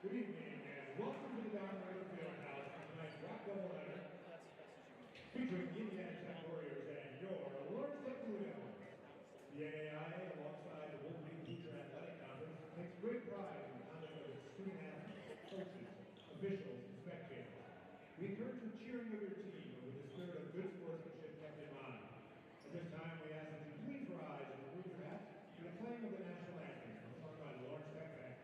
Good evening and welcome to the Downriver Fieldhouse for tonight's rock doubleheader featuring the Indiana Tech Warriors and your Lawrence Tech Blue Devils. The NAIA, alongside the Wolverine Teacher Athletic Conference, takes great pride in the conduct of its student athletes, coaches, officials, and spectators. We encourage the cheering of your team with the spirit of good sportsmanship kept in mind. At this time, we ask that you please rise and remove your hats for the playing of the national anthem, sung by the Lawrence Tech Band.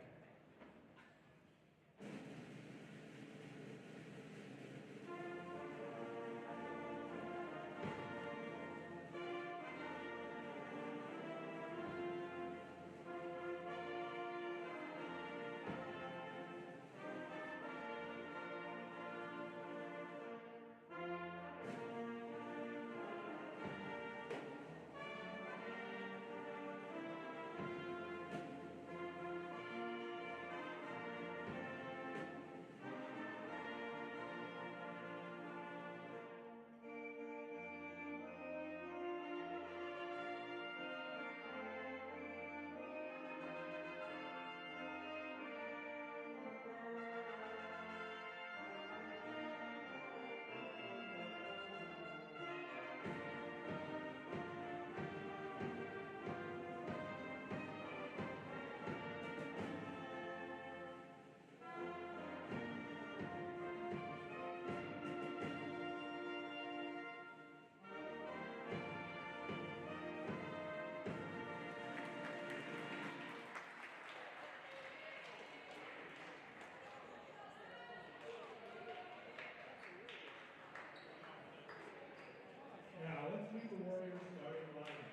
Now, let's meet the Warriors starting lineup.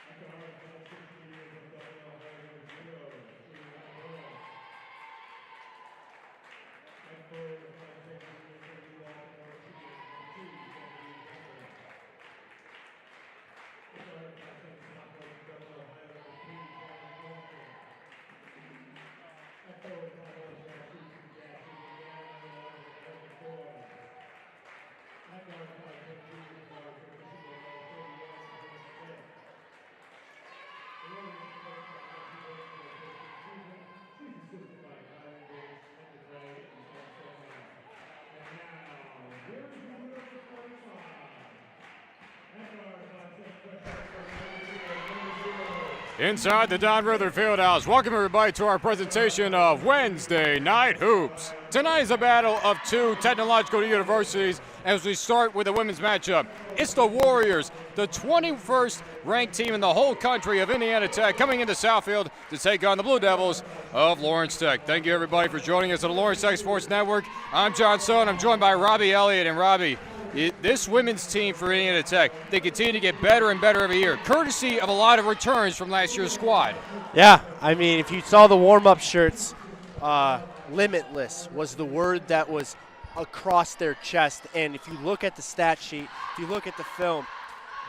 After our 60 years of double Ohio Zero, shooting out goals. At forward, the front takes the lead for the Baltimore shooting from 2 to 17. It's our classic Southwest double Ohio 3 At forward, Southwest Jack shoots from Jack shooting again on the line with 4. At guard, Clyde takes the lead for the Michigan by 31 to 26. The Warriors coach by Jesse Wilson for the 15th season. She's assisted by Kylan Davis, Linda Gray, and Sam Solomon. And now, here's the winner of the starting line. At guard, Clyde takes the Inside the Downriver Fieldhouse, welcome everybody to our presentation of Wednesday Night Hoops. Tonight is a battle of two technological universities as we start with the women's matchup. It's the Warriors, the 21st ranked team in the whole country of Indiana Tech, coming into Southfield to take on the Blue Devils of Lawrence Tech. Thank you everybody for joining us on the Lawrence Tech Sports Network. I'm John Stone. I'm joined by Robbie Elliott. And Robbie, this women's team for Indiana Tech, they continue to get better and better every year, courtesy of a lot of returns from last year's squad. Yeah, I mean, if you saw the warm-up shirts, limitless was the word that was across their chest. And if you look at the stat sheet, if you look at the film,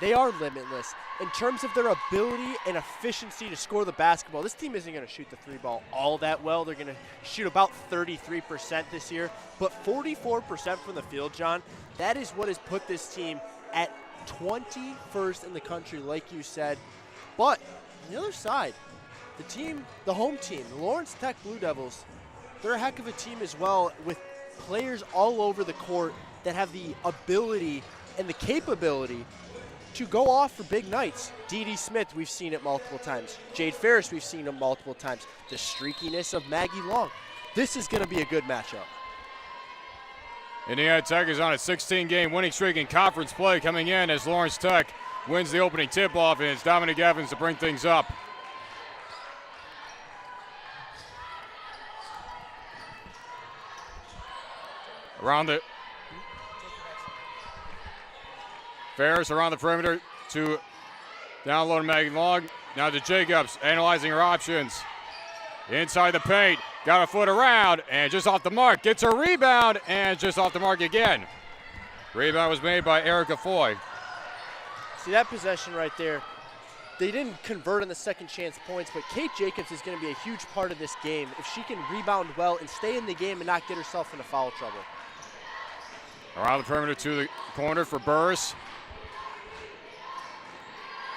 they are limitless. In terms of their ability and efficiency to score the basketball, this team isn't going to shoot the three ball all that well. They're going to shoot about 33% this year, but 44% from the field, John. That is what has put this team at 21st in the country, like you said. But on the other side, the home team, the Lawrence Tech Blue Devils, they're a heck of a team as well, with players all over the court that have the ability and the capability to go off for big nights. Dee Smith, we've seen it multiple times. Jade Ferris, we've seen it multiple times. The streakiness of Maggie Long. This is going to be a good matchup. Indiana Tech is on a 16-game winning streak in conference play coming in as Lawrence Tech wins the opening tip-off, and it's Dominic Evans to bring things up. Around the Ferris around the perimeter to download Maggie Long. Now to Jacobs, analyzing her options. Inside the paint, got a foot around, and just off the mark. Gets a rebound, and just off the mark again. Rebound was made by Erica Foy. See that possession right there? They didn't convert on the second chance points, but Kate Jacobs is going to be a huge part of this game if she can rebound well and stay in the game and not get herself into foul trouble. Around the perimeter to the corner for Burris.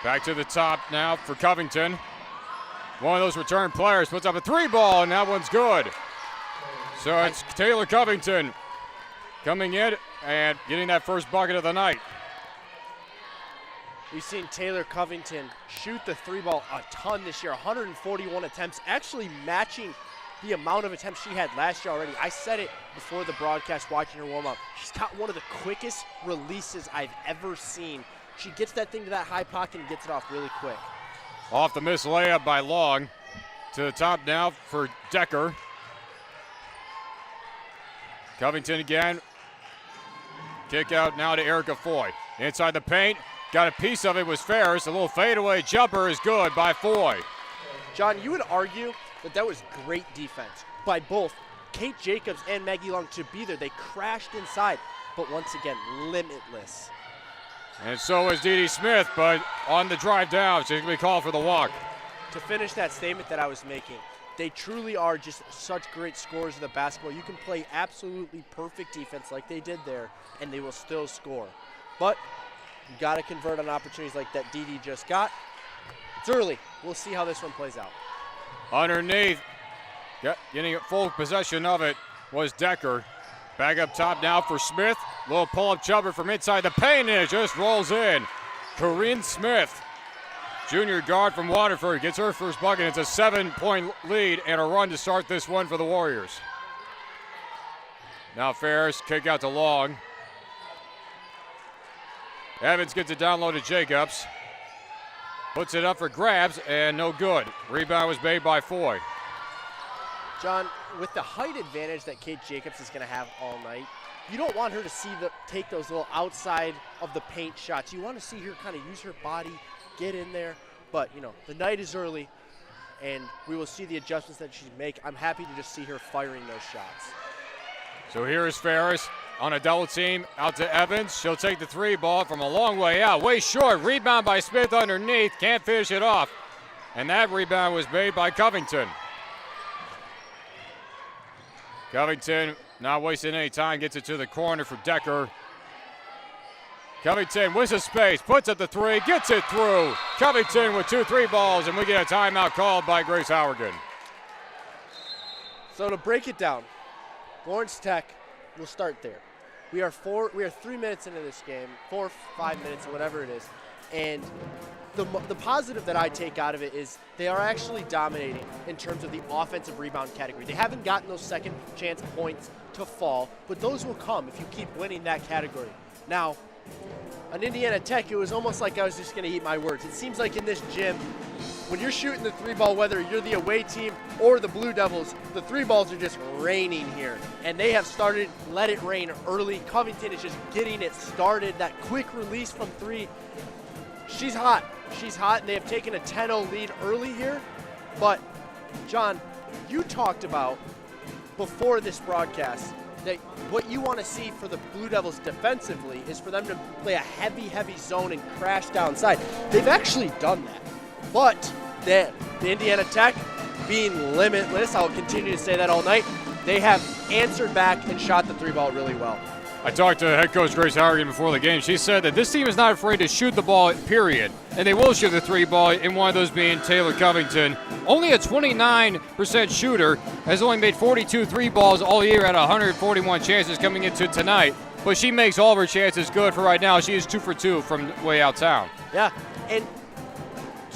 Back to the top now for Covington. one of those return players puts up a 3-ball, and that one's good. So it's Taylor Covington coming in and getting that first bucket of the night. We've seen Taylor Covington shoot the 3-ball a ton this year, 141 attempts, actually matching the amount of attempts she had last year already. I said it before the broadcast watching her warm up. She's got one of the quickest releases I've ever seen. She gets that thing to that high pocket and gets it off really quick. Off the missed layup by Long. To the top now for Decker. Covington again. Kick out now to Erica Foy. Inside the paint. Got a piece of it was Ferris. A little fadeaway jumper is good by Foy. John, you would argue that was great defense by both Kate Jacobs and Maggie Long to be there. They crashed inside, but once again, limitless. And so is Dee Dee Smith, but on the drive down, she's going to be called for the walk. To finish that statement that I was making, they truly are just such great scorers of the basketball. You can play absolutely perfect defense like they did there, and they will still score. But you got to convert on opportunities like that Dee Dee just got. It's early. We'll see how this one plays out. Underneath, getting full possession of it was Decker. Back up top now for Smith. Little pull-up jumper from inside the paint, and it just rolls in. Corinne Smith, junior guard from Waterford, gets her first bucket. It's a 7-point lead and a run to start this one for the Warriors. Now Ferris, kick out to Long. Evans gets it down low to Jacobs. Puts it up for grabs, and no good. Rebound was made by Foy. John, with the height advantage that Kate Jacobs is going to have all night, you don't want her to take those little outside of the paint shots. You want to see her kind of use her body, get in there. But, you know, the night is early, and we will see the adjustments that she make. I'm happy to just see her firing those shots. So here is Ferris on a double team out to Evans. She'll take the 3-ball from a long way out. Way short. Rebound by Smith underneath. Can't finish it off. And that rebound was made by Covington. Covington not wasting any time. Gets it to the corner for Decker. Covington wins the space. Puts up the 3. Gets it through. Covington with 2 3-balls. And we get a timeout called by Grace Howerton. So to break it down, Lawrence Tech will start there. We are 3 minutes into this game, 4 or 5 minutes, whatever it is, and the positive that I take out of it is they are actually dominating in terms of the offensive rebound category. They haven't gotten those second chance points to fall, but those will come if you keep winning that category. Now, on Indiana Tech, it was almost like I was just going to eat my words. It seems like in this gym, when you're shooting the 3-ball, whether you're the away team or the Blue Devils, the 3-balls are just raining here. And they have started, let it rain early. Covington is just getting it started. That quick release from 3. She's hot. She's hot, and they have taken a 10-0 lead early here. But, John, you talked about before this broadcast that what you want to see for the Blue Devils defensively is for them to play a heavy zone and crash downside. They've actually done that. But the Indiana Tech, being limitless, I'll continue to say that all night, they have answered back and shot the 3-ball really well. I talked to head coach Grace Howerton before the game. She said that this team is not afraid to shoot the ball, period. And they will shoot the 3-ball, in one of those being Taylor Covington. Only a 29% shooter, has only made 42 3-balls all year at 141 chances coming into tonight. But she makes all of her chances good for right now. She is 2 for 2 from way out town. Yeah, and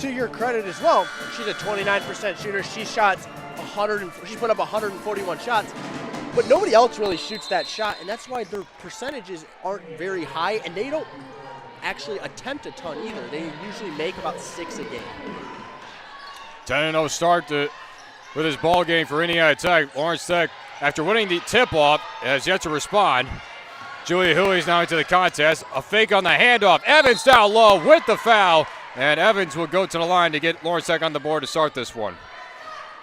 to your credit as well, she's a 29% shooter. She put up 141 shots. But nobody else really shoots that shot, and that's why their percentages aren't very high, and they don't actually attempt a ton either. They usually make about 6 a game. 10-0 start with this ball game for Indiana Tech. Lawrence Tech, after winning the tip-off, has yet to respond. Julia Huey's now into the contest. A fake on the handoff. Evans down low with the foul, and Evans will go to the line to get Lawrence Tech on the board to start this one.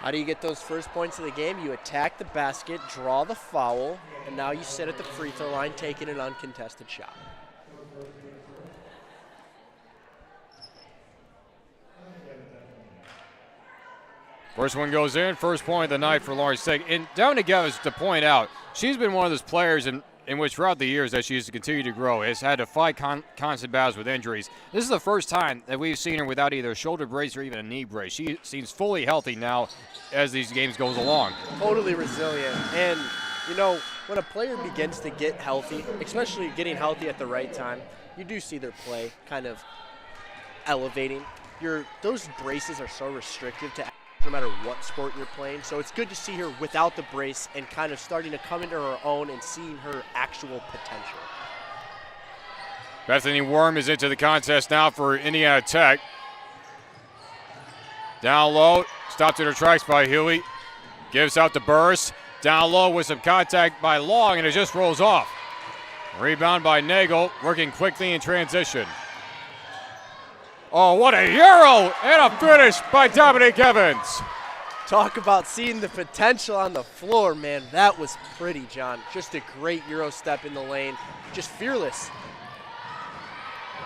How do you get those first points of the game? You attack the basket, draw the foul, and now you sit at the free throw line taking an uncontested shot. First one goes in, first point of the night for Lawrence Tech. And down to Gavins to point out, she's been one of those players, and in which throughout the years that she's continued to grow, has had to fight constant battles with injuries. This is the first time that we've seen her without either a shoulder brace or even a knee brace. She seems fully healthy now as these games goes along. Totally resilient. And, you know, when a player begins to get healthy, especially getting healthy at the right time, you do see their play kind of elevating. Those braces are so restrictive to no matter what sport you're playing. So it's good to see her without the brace and kind of starting to come into her own and seeing her actual potential. Bethany Worm is into the contest now for Indiana Tech. Down low, stopped in her tracks by Huey. Gives out to Burris. Down low with some contact by Long, and it just rolls off. Rebound by Nagel, working quickly in transition. Oh, what a Euro and a finish by Dominique Evans. Talk about seeing the potential on the floor, man. That was pretty, John. Just a great Euro step in the lane. Just fearless.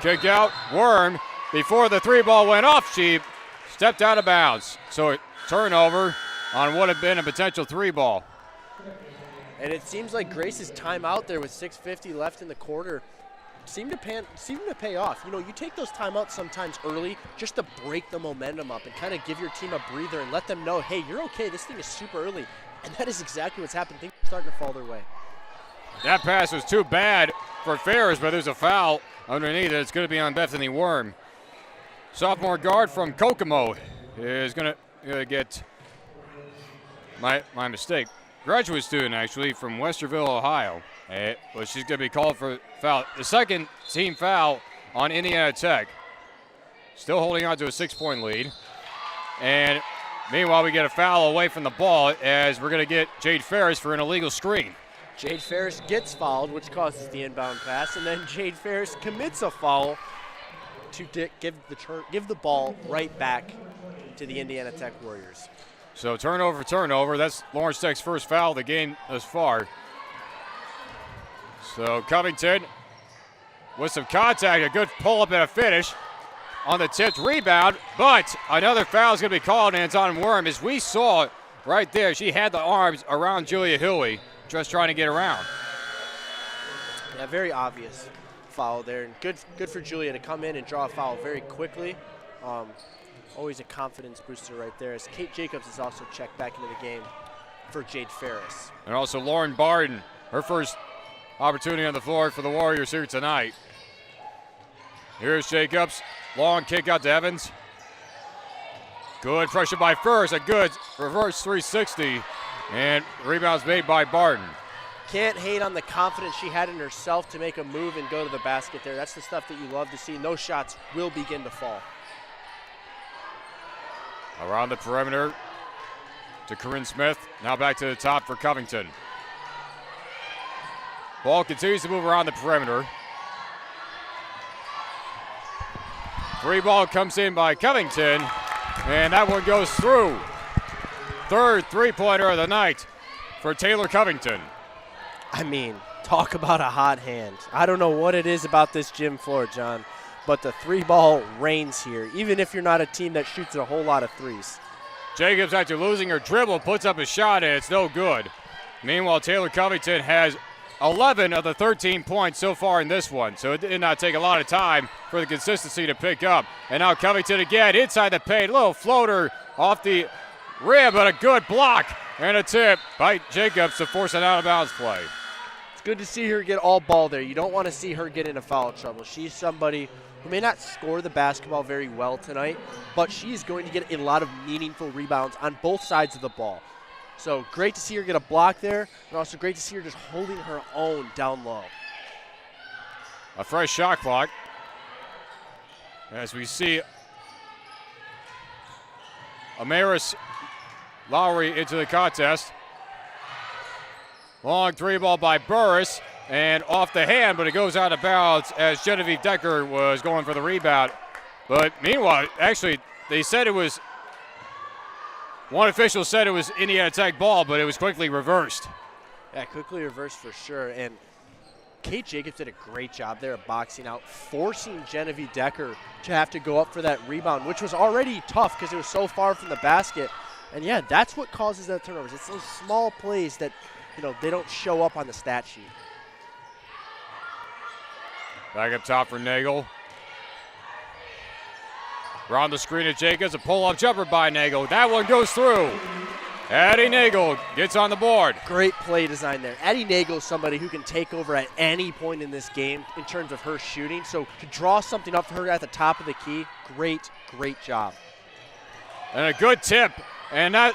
Kick out, Worm. Before the three ball went off, she stepped out of bounds. So a turnover on what had been a potential three ball. And it seems like Grace's timeout there with 6:50 left in the quarter seemed to pay off. You know, you take those timeouts sometimes early just to break the momentum up and kind of give your team a breather and let them know, hey, you're okay. This thing is super early. And that is exactly what's happened. Things are starting to fall their way. That pass was too bad for Ferris, but there's a foul underneath it. It's going to be on Bethany Worm. Sophomore guard from Kokomo is going to get my mistake. Graduate student, actually, from Westerville, Ohio. But she's going to be called for foul. The second team foul on Indiana Tech. Still holding on to a 6-point lead. And meanwhile, we get a foul away from the ball as we're going to get Jade Ferris for an illegal screen. Jade Ferris gets fouled, which causes the inbound pass, and then Jade Ferris commits a foul to give the ball right back to the Indiana Tech Warriors. So turnover. That's Lawrence Tech's first foul of the game thus far. So Covington with some contact, a good pull-up and a finish on the tipped rebound, but another foul is going to be called, and it's on Worm. As we saw right there, she had the arms around Julia Huey, just trying to get around. Yeah, very obvious foul there, and good for Julia to come in and draw a foul very quickly. Always a confidence booster right there, as Kate Jacobs is also checked back into the game for Jade Ferris. And also Lauren Barden, her first opportunity on the floor for the Warriors here tonight. Here's Jacobs, long kick out to Evans. Good pressure by Ferris, a good reverse 360, and rebounds made by Barden. Can't hate on the confidence she had in herself to make a move and go to the basket there. That's the stuff that you love to see, and those shots will begin to fall. Around the perimeter to Corinne Smith. Now back to the top for Covington. Ball continues to move around the perimeter. Three ball comes in by Covington, and that one goes through. Third three-pointer of the night for Taylor Covington. I mean, talk about a hot hand. I don't know what it is about this gym floor, John, but the three ball reigns here, even if you're not a team that shoots a whole lot of threes. Jacobs, after losing her dribble, puts up a shot, and it's no good. Meanwhile, Taylor Covington has 11 of the 13 points so far in this one, so it did not take a lot of time for the consistency to pick up. And now Covington again inside the paint, little floater off the rim, but a good block and a tip by Jacobs to force an out-of-bounds play. It's good to see her get all ball there. You don't want to see her get into foul trouble. She's somebody who may not score the basketball very well tonight, but she's going to get a lot of meaningful rebounds on both sides of the ball. So great to see her get a block there, and also great to see her just holding her own down low. A fresh shot clock as we see Amaris Lowry into the contest. Long three ball by Burris, and off the hand, but it goes out of bounds as Genevieve Decker was going for the rebound. But meanwhile, actually, they said it was, one official said it was Indiana Tech ball, but it was quickly reversed. Yeah, quickly reversed for sure. And Kate Jacobs did a great job there of boxing out, forcing Genevieve Decker to have to go up for that rebound, which was already tough because it was so far from the basket. And yeah, that's what causes that turnovers. It's those small plays that, you know, they don't show up on the stat sheet. Back up top for Nagel. Around the screen of Jacobs, a pull-up jumper by Nagel. That one goes through. Addie Nagel gets on the board. Great play design there. Addie Nagel is somebody who can take over at any point in this game in terms of her shooting. So to draw something up for her at the top of the key, great job. And a good tip, and that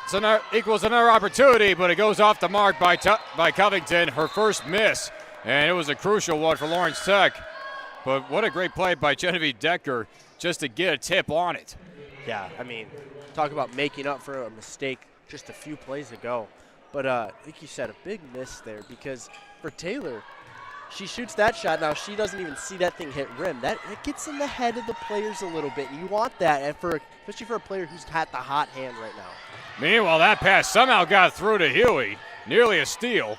equals another opportunity, but it goes off the mark by Covington, her first miss. And it was a crucial one for Lawrence Tech. But what a great play by Genevieve Decker just to get a tip on it. Yeah, I mean, talk about making up for a mistake just a few plays ago. But like you said, a big miss there because for Taylor, she shoots that shot. Now she doesn't even see that thing hit rim. That it gets in the head of the players a little bit. And you want that, and especially for a player who's got the hot hand right now. Meanwhile, that pass somehow got through to Huey. Nearly a steal.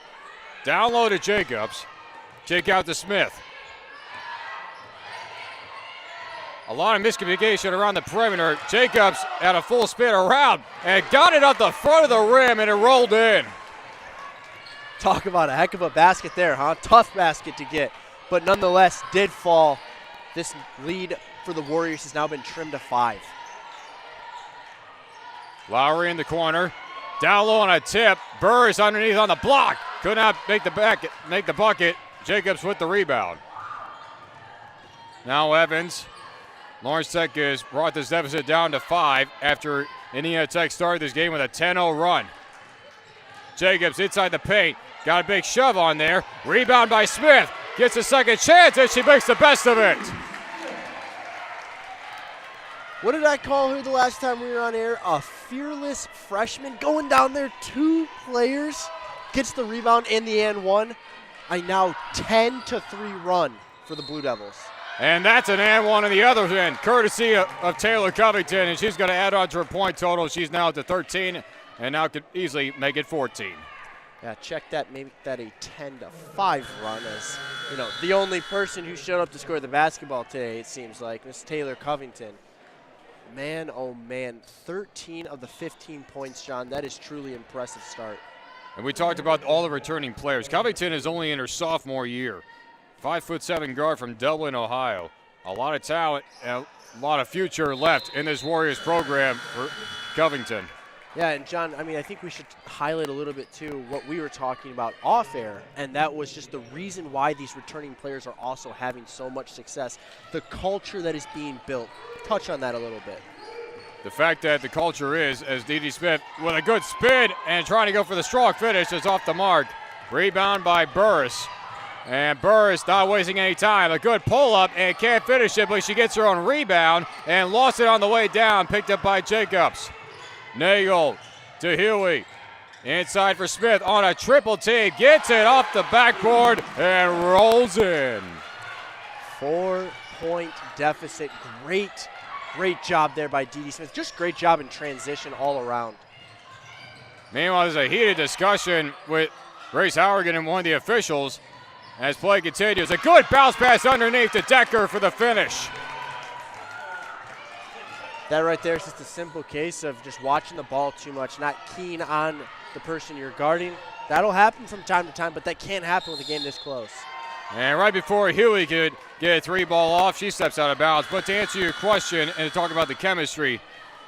Down low to Jacobs. Kick out to Smith. A lot of miscommunication around the perimeter. Jacobs had a full spin around and got it up the front of the rim, and it rolled in. Talk about a heck of a basket there, huh? Tough basket to get, but nonetheless did fall. This lead for the Warriors has now been trimmed to 5. Lowry in the corner. Down low on a tip. Burris underneath on the block. Could not make the bucket. Jacobs with the rebound. Now Evans. Lawrence Tech has brought this deficit down to 5 after Indiana Tech started this game with a 10-0 run. Jacobs inside the paint. Got a big shove on there. Rebound by Smith. Gets a second chance, and she makes the best of it. What did I call her the last time we were on air? A fearless freshman going down there. 2 players. Gets the rebound and the and one. A now 10-3 run for the Blue Devils. And that's an and one on the other end, courtesy of Taylor Covington, and she's going to add on to her point total. She's now to 13, and now could easily make it 14. Yeah, check that, make that a 10-5 run as, the only person who showed up to score the basketball today, it seems like, was Taylor Covington. Man, oh man, 13 of the 15 points, John. That is truly impressive start. And we talked about all the returning players. Covington is only in her sophomore year. 5'7" guard from Dublin, Ohio. A lot of talent and a lot of future left in this Warriors program for Covington. Yeah, and John, I think we should highlight a little bit too what we were talking about off air, and that was just the reason why these returning players are also having so much success. The culture that is being built. Touch on that a little bit. The fact that the culture is, as D.D. Smith with a good spin and trying to go for the strong finish, is off the mark. Rebound by Burris. And Burris not wasting any time. A good pull-up and can't finish it, but she gets her own rebound and lost it on the way down, picked up by Jacobs. Nagel to Huey. Inside for Smith on a triple team. Gets it off the backboard and rolls in. 4-point deficit. Great job there by D.D. Smith. Just great job in transition all around. Meanwhile, there's a heated discussion with Grace Hourigan and one of the officials. As play continues, a good bounce pass underneath to Decker for the finish. That right there is just a simple case of just watching the ball too much, not keen on the person you're guarding. That'll happen from time to time, but that can't happen with a game this close. And right before Huey could get a 3-ball off, she steps out of bounds. But to answer your question and to talk about the chemistry,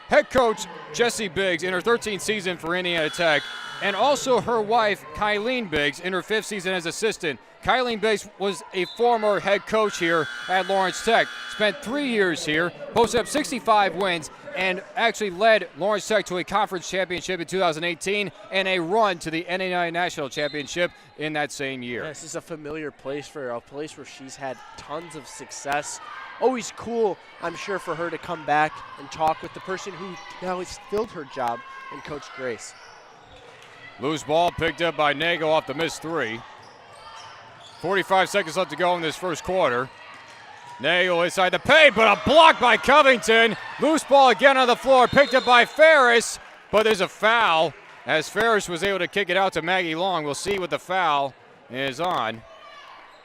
head coach Jessie Biggs in her 13th season for Indiana Tech, and also her wife, Kylene Biggs, in her 5th season as assistant. Kylene Biggs was a former head coach here at Lawrence Tech, spent 3 years here, posted up 65 wins, and actually led Lawrence Tech to a conference championship in 2018 and a run to the NAIA National Championship in that same year. Yeah, this is a familiar place for her, a place where she's had tons of success. Always cool, I'm sure, for her to come back and talk with the person who now has filled her job in Coach Grace. Loose ball picked up by Nagel off the missed 3. 45 seconds left to go in this first quarter. Nagel inside the paint, but a block by Covington. Loose ball again on the floor, picked up by Ferris, but there's a foul as Ferris was able to kick it out to Maggie Long. We'll see what the foul is on.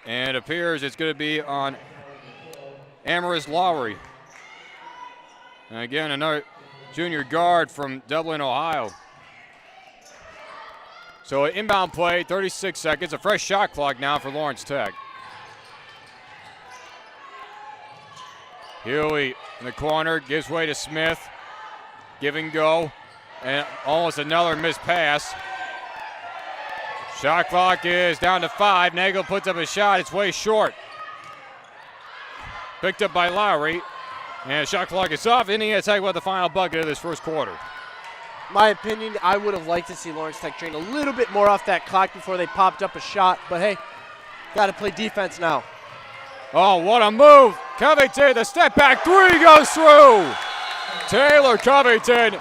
And it appears it's going to be on Amaris Lowry. And again, another junior guard from Dublin, Ohio. So an inbound play, 36 seconds, a fresh shot clock now for Lawrence Tech. Huey in the corner, gives way to Smith. Give and go, and almost another missed pass. Shot clock is down to 5. Nagel puts up a shot. It's way short. Picked up by Lowry, and shot clock is off. Indiana Tech with the final bucket of this first quarter. My opinion, I would have liked to see Lawrence Tech drain a little bit more off that clock before they popped up a shot, but hey, got to play defense now. Oh, what a move. Covington, the step back 3 goes through. Taylor Covington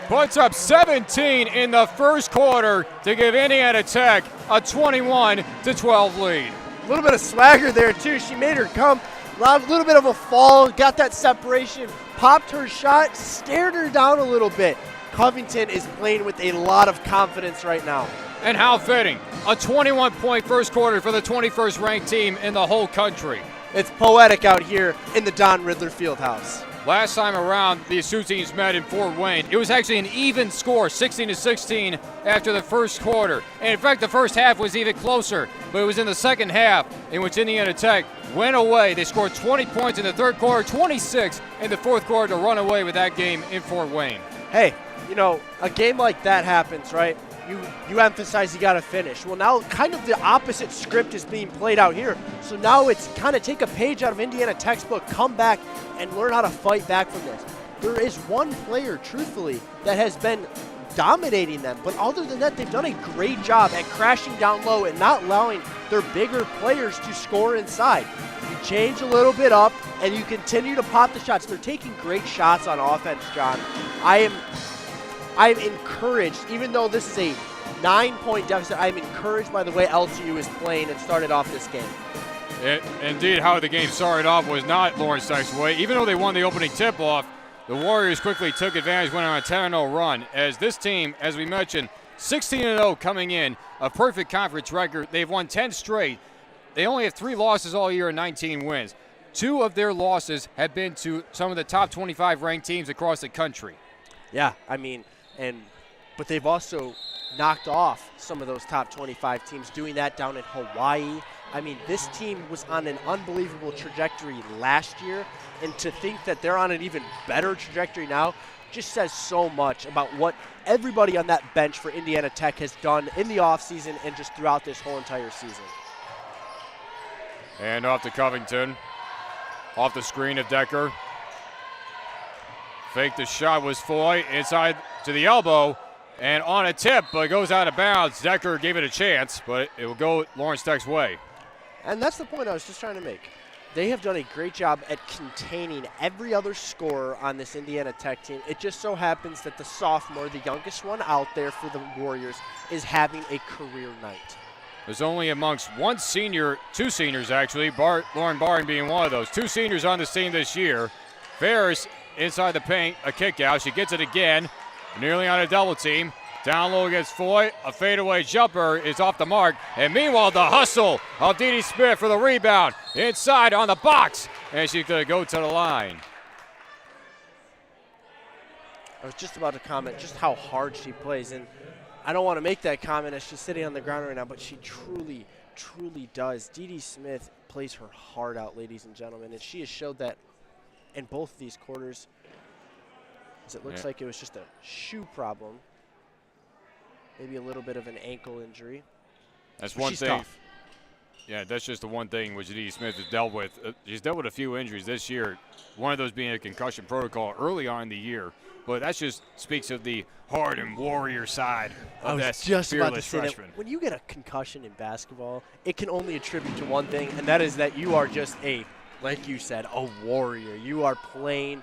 puts up 17 in the first quarter to give Indiana Tech a 21-12 lead. A little bit of swagger there too. She made her come. A little bit of a fall, got that separation, popped her shot, stared her down a little bit. Covington is playing with a lot of confidence right now. And how fitting. A 21-point first quarter for the 21st ranked team in the whole country. It's poetic out here in the Don Riddler Fieldhouse. Last time around, these two teams met in Fort Wayne. It was actually an even score, 16-16 after the first quarter. And in fact, the first half was even closer, but it was in the second half in which Indiana Tech went away. They scored 20 points in the third quarter, 26 in the fourth quarter to run away with that game in Fort Wayne. Hey, you know, a game like that happens, right? You emphasize you got to finish. Well, now kind of the opposite script is being played out here. So now it's kind of take a page out of Indiana textbook, come back and learn how to fight back from this. There is one player, truthfully, that has been dominating them. But other than that, they've done a great job at crashing down low and not allowing their bigger players to score inside. You change a little bit up and you continue to pop the shots. They're taking great shots on offense, John. I'm encouraged, even though this is a 9-point deficit, I'm encouraged by the way LTU is playing and started off this game. Indeed, how the game started off was not Lawrence Tech's way. Even though they won the opening tip-off, the Warriors quickly took advantage, went on a 10-0 run. As this team, as we mentioned, 16-0 coming in, a perfect conference record. They've won 10 straight. They only have 3 losses all year and 19 wins. 2 of their losses have been to some of the top 25 ranked teams across the country. Yeah, I mean, but they've also knocked off some of those top 25 teams, doing that down in Hawaii. I mean, this team was on an unbelievable trajectory last year, and to think that they're on an even better trajectory now just says so much about what everybody on that bench for Indiana Tech has done in the offseason and just throughout this whole entire season. And off to Covington. Off the screen of Decker. Fake the shot was Foy inside to the elbow and on a tip, but it goes out of bounds. Decker gave it a chance, but it will go Lawrence Tech's way. And that's the point I was just trying to make. They have done a great job at containing every other scorer on this Indiana Tech team. It just so happens that the sophomore, the youngest one out there for the Warriors, is having a career night. There's only amongst one senior, 2 seniors actually, Lauren Barton being one of those. 2 seniors on this team this year. Ferris inside the paint, a kick out. She gets it again, nearly on a double team. Down low against Foy. A fadeaway jumper is off the mark. And meanwhile, the hustle of Dee Smith for the rebound. Inside on the box. And she's going to go to the line. I was just about to comment just how hard she plays. And I don't want to make that comment as she's sitting on the ground right now, but she truly, truly does. Dee Smith plays her heart out, ladies and gentlemen. And she has showed that in both of these quarters. As it looks like it was just a shoe problem. Maybe a little bit of an ankle injury. That's one thing. Tough. Yeah, that's just the one thing which Dee Smith has dealt with. She's dealt with a few injuries this year, one of those being a concussion protocol early on in the year. But that just speaks of the hard and warrior side of that fearless freshman. When you get a concussion in basketball, it can only attribute to one thing, and that is that you are just like you said, a warrior. You are playing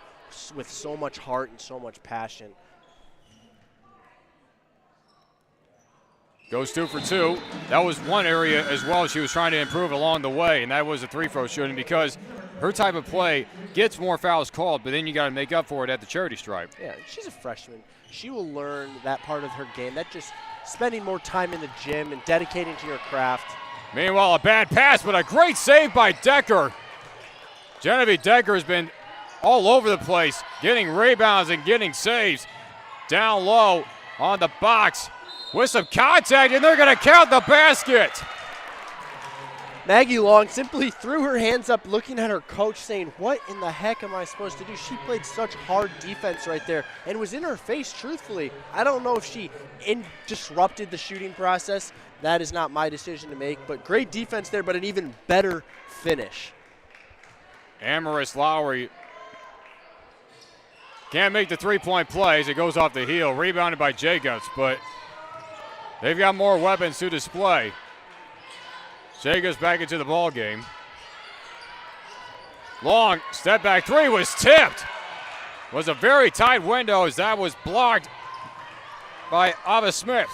with so much heart and so much passion. Goes 2 for 2. That was one area as well she was trying to improve along the way, and that was a 3-throw shooting, because her type of play gets more fouls called, but then you got to make up for it at the charity stripe. Yeah, she's a freshman. She will learn that part of her game. That just spending more time in the gym and dedicating to your craft. Meanwhile, a bad pass, but a great save by Decker. Genevieve Decker has been all over the place, getting rebounds and getting saves. Down low on the box with some contact, and they're going to count the basket. Maggie Long simply threw her hands up looking at her coach saying, what in the heck am I supposed to do? She played such hard defense right there and was in her face, truthfully. I don't know if she disrupted the shooting process. That is not my decision to make, but great defense there, but an even better finish. Amaris Lowry can't make the three-point plays. It goes off the heel, rebounded by Jacobs, but they've got more weapons to display. Jacobs back into the ball game. Long step back three was tipped. Was a very tight window as that was blocked by Ava Smith.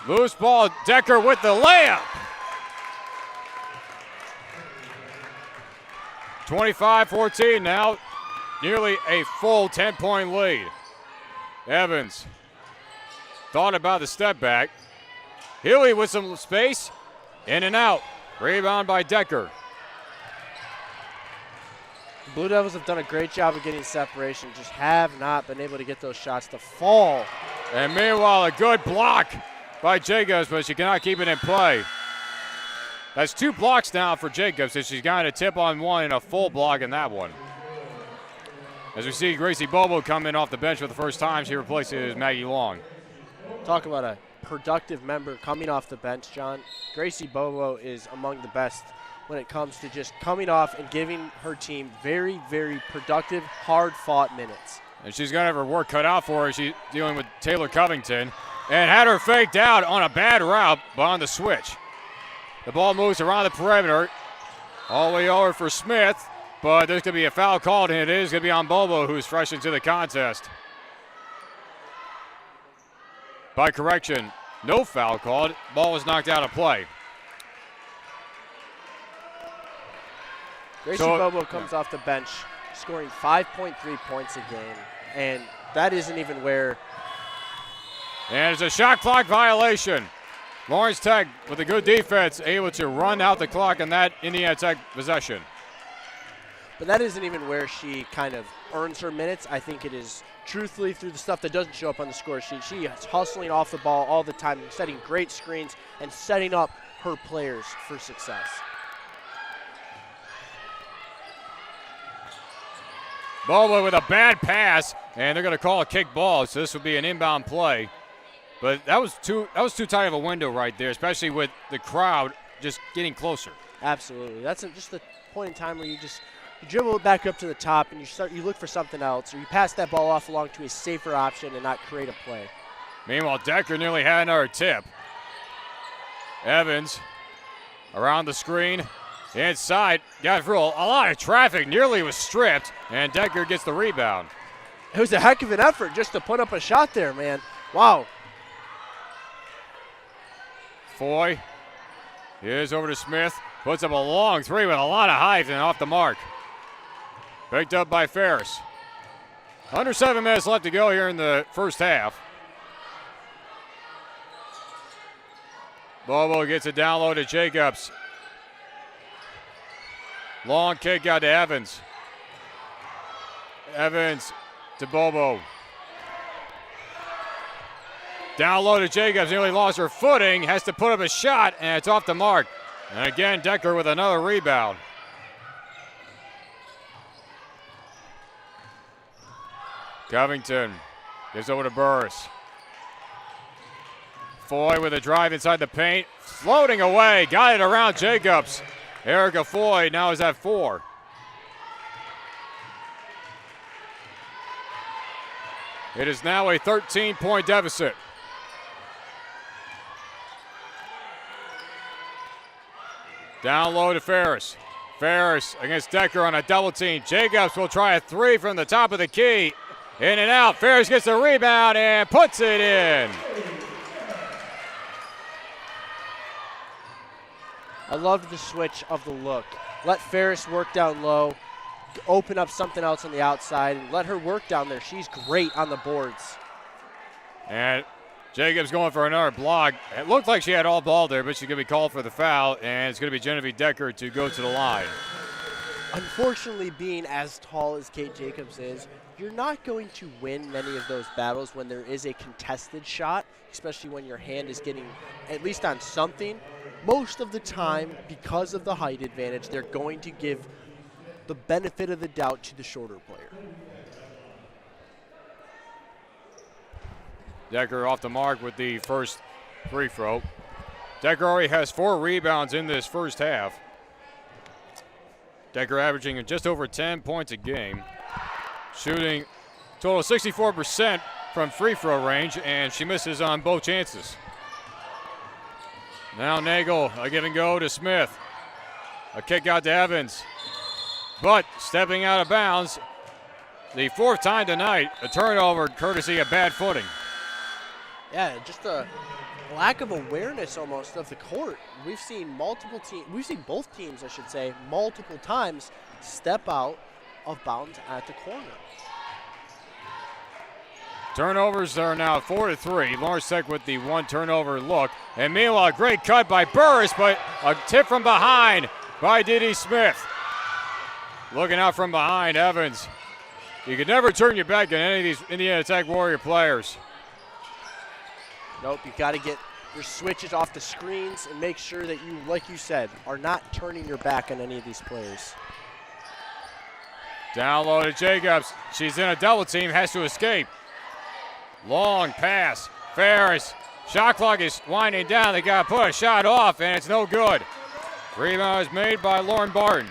Loose ball, Decker with the layup. 25-14 now, nearly a full 10-point lead. Evans thought about the step back. Healy with some space, in and out. Rebound by Decker. Blue Devils have done a great job of getting separation, just have not been able to get those shots to fall. And meanwhile, a good block by Jacobs, but she cannot keep it in play. That's 2 blocks now for Jacobs, as she's got a tip on one and a full block in that one. As we see Gracie Bobo come in off the bench for the first time, she replaces Maggie Long. Talk about a productive member coming off the bench, John. Gracie Bobo is among the best when it comes to just coming off and giving her team very, very productive, hard-fought minutes. And she's going to have her work cut out for her. She's dealing with Taylor Covington and had her faked out on a bad route, but on the switch. The ball moves around the perimeter. All the way over for Smith, but there's going to be a foul called, and it is going to be on Bobo, who's fresh into the contest. By correction, no foul called. Ball was knocked out of play. Gracie Bobo comes off the bench, scoring 5.3 points a game, and that isn't even where. And it's a shot clock violation. Lawrence Tech, with a good defense, able to run out the clock in that Indiana Tech possession. But that isn't even where she kind of earns her minutes. I think it is truthfully through the stuff that doesn't show up on the score sheet. She is hustling off the ball all the time, setting great screens and setting up her players for success. Bobo with a bad pass, and they're going to call a kick ball, so this will be an inbound play. But that was too tight of a window right there, especially with the crowd just getting closer. Absolutely. That's just the point in time where you dribble it back up to the top and you look for something else, or you pass that ball off along to a safer option and not create a play. Meanwhile, Decker nearly had another tip. Evans around the screen. Inside, got through a lot of traffic, nearly was stripped, and Decker gets the rebound. It was a heck of an effort just to put up a shot there, man. Wow. Foy, here's over to Smith, puts up a long three with a lot of height and off the mark. Picked up by Ferris. Under 7 minutes left to go here in the first half. Bobo gets a down low to Jacobs. Long kick out to Evans. Evans to Bobo. Down low to Jacobs, nearly lost her footing, has to put up a shot, and it's off the mark. And again, Decker with another rebound. Covington gives over to Burris. Foy with a drive inside the paint, floating away, got it around Jacobs. Erica Foy now is at 4. It is now a 13-point deficit. Down low to Ferris. Ferris against Decker on a double team. Jacobs will try a three from the top of the key. In and out. Ferris gets the rebound and puts it in. I love the switch of the look. Let Ferris work down low, open up something else on the outside, and let her work down there. She's great on the boards. And Jacobs going for another block. It looked like she had all ball there, but she's going to be called for the foul, and it's going to be Genevieve Decker to go to the line. Unfortunately, being as tall as Kate Jacobs is, you're not going to win many of those battles when there is a contested shot, especially when your hand is getting at least on something. Most of the time, because of the height advantage, they're going to give the benefit of the doubt to the shorter player. Decker off the mark with the first free throw. Decker already has 4 rebounds in this first half. Decker averaging just over 10 points a game. Shooting total 64% from free throw range, and she misses on both chances. Now Nagel, a give and go to Smith. A kick out to Evans. But stepping out of bounds, the 4th time tonight, a turnover courtesy of bad footing. Yeah, just a lack of awareness almost of the court. We've seen both teams, I should say, multiple times step out of bounds at the corner. Turnovers are now 4-3. Lawrence Tech with the 1 turnover look. And meanwhile, a great cut by Burris, but a tip from behind by Didi Smith. Looking out from behind, Evans. You can never turn your back on any of these Indiana Tech Warrior players. Nope, you got to get your switches off the screens and make sure that you, like you said, are not turning your back on any of these players. Down low to Jacobs. She's in a double team, has to escape. Long pass. Ferris. Shot clock is winding down. They got to put a shot off, and it's no good. Rebound is made by Lauren Barton.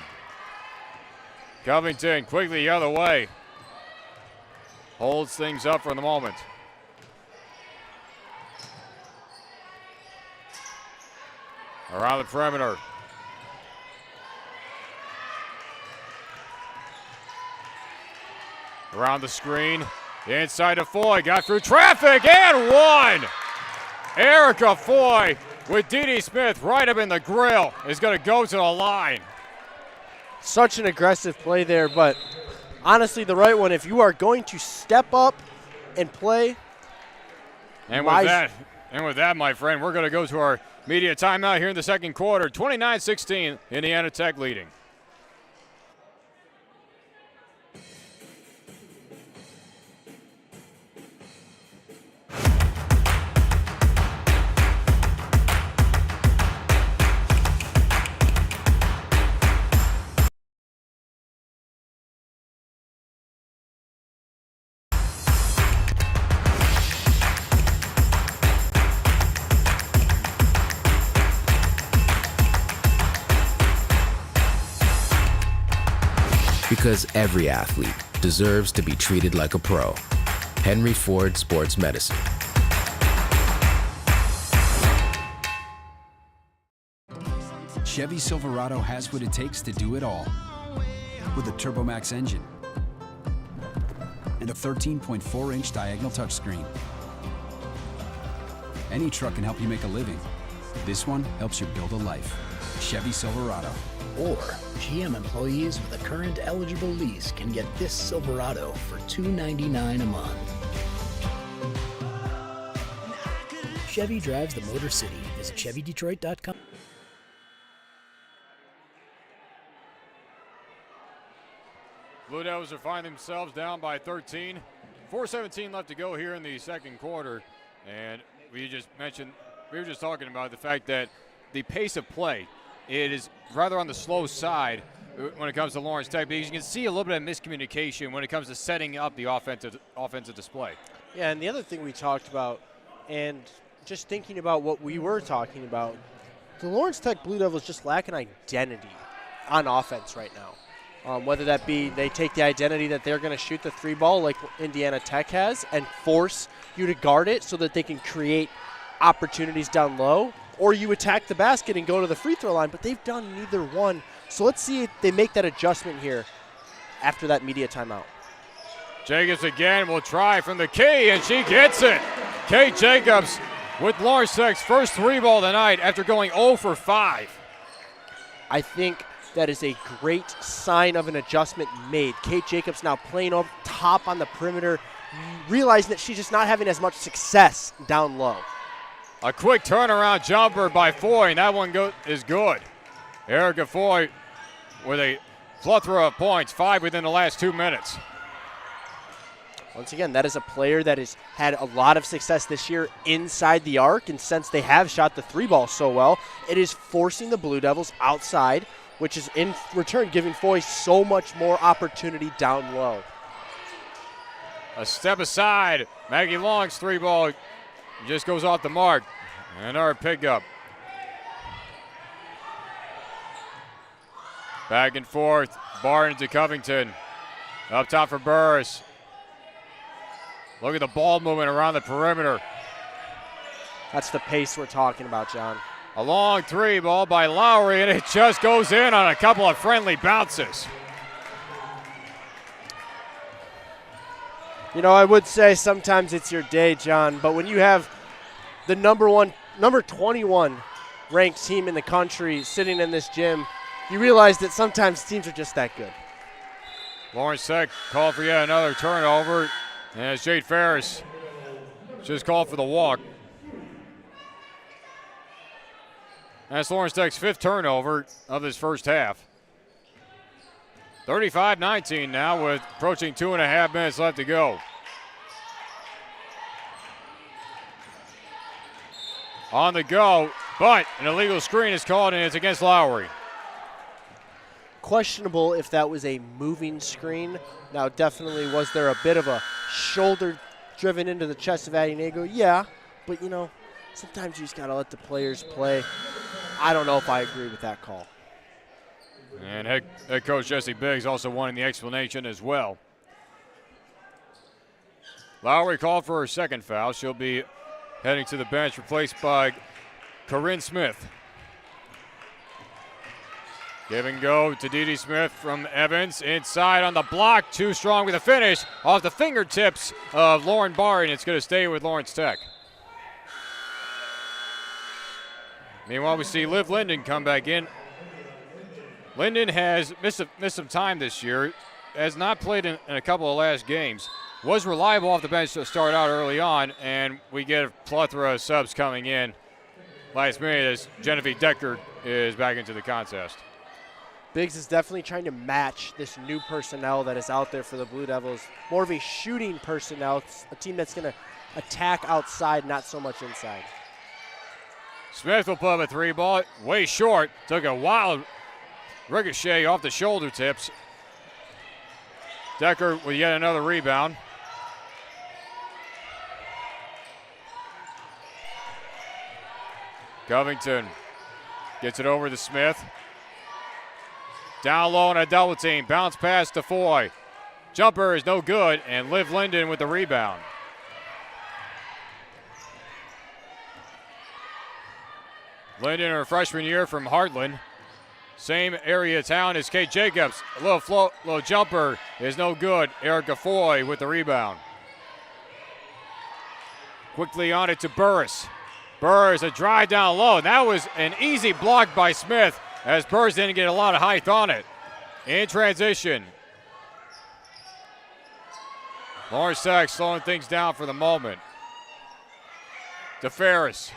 Covington quickly the other way. Holds things up for the moment. Around the perimeter. Around the screen. Inside to Foy. Got through traffic and one. Erica Foy with Didi Smith right up in the grill is going to go to the line. Such an aggressive play there, but honestly the right one. If you are going to step up and play. And with that, my friend, we're going to go to our media timeout here in the second quarter. 29-16, Indiana Tech leading. Because every athlete deserves to be treated like a pro. Henry Ford Sports Medicine. Chevy Silverado has what it takes to do it all. With a TurboMax engine and a 13.4-inch diagonal touchscreen. Any truck can help you make a living. This one helps you build a life. Chevy Silverado. Or GM employees with a current eligible lease can get this Silverado for $299 a month. Chevy drives the Motor City. Visit ChevyDetroit.com. Blue Devils are finding themselves down by 13. 4:17 left to go here in the second quarter. And we were just talking about the fact that the pace of play, it is rather on the slow side when it comes to Lawrence Tech, because you can see a little bit of miscommunication when it comes to setting up the offensive display. Yeah, and the other thing we talked about, and just thinking about what we were talking about, the Lawrence Tech Blue Devils just lack an identity on offense right now. Whether that be they take the identity that they're going to shoot the 3-ball like Indiana Tech has and force you to guard it so that they can create opportunities down low, or you attack the basket and go to the free throw line, but they've done neither one. So let's see if they make that adjustment here after that media timeout. Jacobs again will try from the key, and she gets it. Kate Jacobs with Lawrence Tech's first 3-ball tonight after going 0 for 5. I think that is a great sign of an adjustment made. Kate Jacobs now playing up top on the perimeter, realizing that she's just not having as much success down low. A quick turnaround jumper by Foy, and that one is good. Erica Foy with a plethora of points, 5 within the last 2 minutes. Once again, that is a player that has had a lot of success this year inside the arc, and since they have shot the 3-ball so well, it is forcing the Blue Devils outside, which is in return giving Foy so much more opportunity down low. A step aside. Maggie Long's 3-ball just goes off the mark. Another pickup. Back and forth. Barnes to Covington. Up top for Burris. Look at the ball movement around the perimeter. That's the pace we're talking about, John. A long 3-ball by Lowry, and it just goes in on a couple of friendly bounces. You know, I would say sometimes it's your day, John, but when you have the number 21 ranked team in the country sitting in this gym, you realize that sometimes teams are just that good. Lawrence Tech called for yet another turnover, and it's Jade Ferris just called for the walk. That's Lawrence Tech's 5th turnover of this first half. 35-19 now with approaching 2.5 minutes left to go. On the go, but an illegal screen is called, and it's against Lowry. Questionable if that was a moving screen. Now, definitely was there a bit of a shoulder driven into the chest of Adinego? Yeah, but you know, sometimes you just got to let the players play. I don't know if I agree with that call. And head coach Jesse Biggs also wanting the explanation as well. Lowry called for her 2nd foul. She'll be heading to the bench, replaced by Corinne Smith. Give and go to Dee Smith from Evans. Inside on the block, too strong with a finish. Off the fingertips of Lauren Barr, and it's going to stay with Lawrence Tech. Meanwhile, we see Liv Linden come back in. Linden has missed some time this year, has not played in a couple of last games. Was reliable off the bench to start out early on, and we get a plethora of subs coming in last minute as Genevieve Decker is back into the contest. Biggs is definitely trying to match this new personnel that is out there for the Blue Devils. More of a shooting personnel, a team that's going to attack outside, not so much inside. Smith will put up a 3-ball, way short. Took a wild ricochet off the shoulder tips. Decker with yet another rebound. Covington gets it over to Smith. Down low on a double team. Bounce pass to Foy. Jumper is no good, and Liv Linden with the rebound. Linden, her freshman year from Heartland. Same area of town as Kate Jacobs. A little jumper is no good. Erica Foy with the rebound. Quickly on it to Burris. Burris, a drive down low. And that was an easy block by Smith as Burris didn't get a lot of height on it. In transition. Lawrence Tech slowing things down for the moment. To Ferris.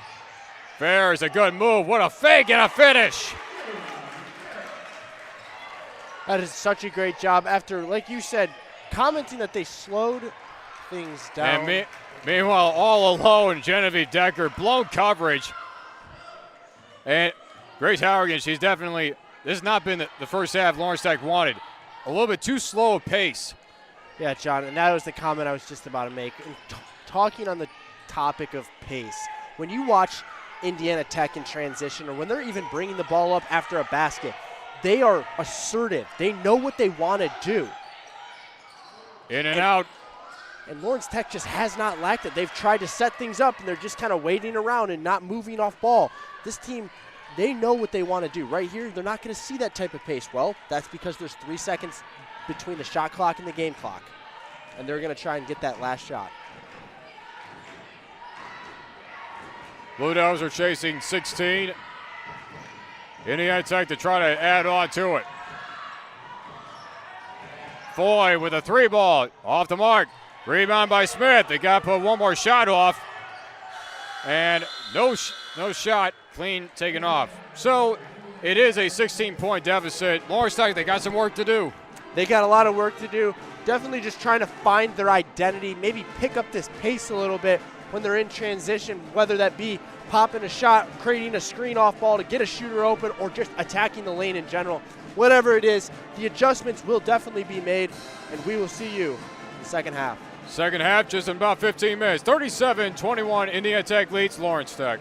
Ferris, a good move. What a fake and a finish. That is such a great job after, like you said, commenting that they slowed things down. And meanwhile, all alone, Genevieve Decker, blown coverage. And Grace Hourigan, she's definitely, this has not been the first half Lawrence Tech wanted. A little bit too slow of pace. Yeah, John, and that was the comment I was just about to make. And talking on the topic of pace, when you watch Indiana Tech in transition or when they're even bringing the ball up after a basket, they are assertive. They know what they want to do. In and out. And Lawrence Tech just has not lacked it. They've tried to set things up, and they're just kind of waiting around and not moving off ball. This team, they know what they want to do. Right here, they're not going to see that type of pace. Well, that's because there's 3 seconds between the shot clock and the game clock. And they're going to try and get that last shot. Blue Devils are chasing 16. Indiana Tech to try to add on to it. Foy with a 3-ball off the mark. Rebound by Smith. They got to put one more shot off. And no shot. Clean taken off. So It is a 16-point deficit. Lawrence Tech, they got some work to do. They got a lot of work to do. Definitely just trying to find their identity, maybe pick up this pace a little bit when they're in transition, whether that be popping a shot, creating a screen off ball to get a shooter open, or just attacking the lane in general. Whatever it is, the adjustments will definitely be made, and we will see you in the second half. Second half, just in about 15 minutes. 37-21, Indiana Tech leads Lawrence Tech.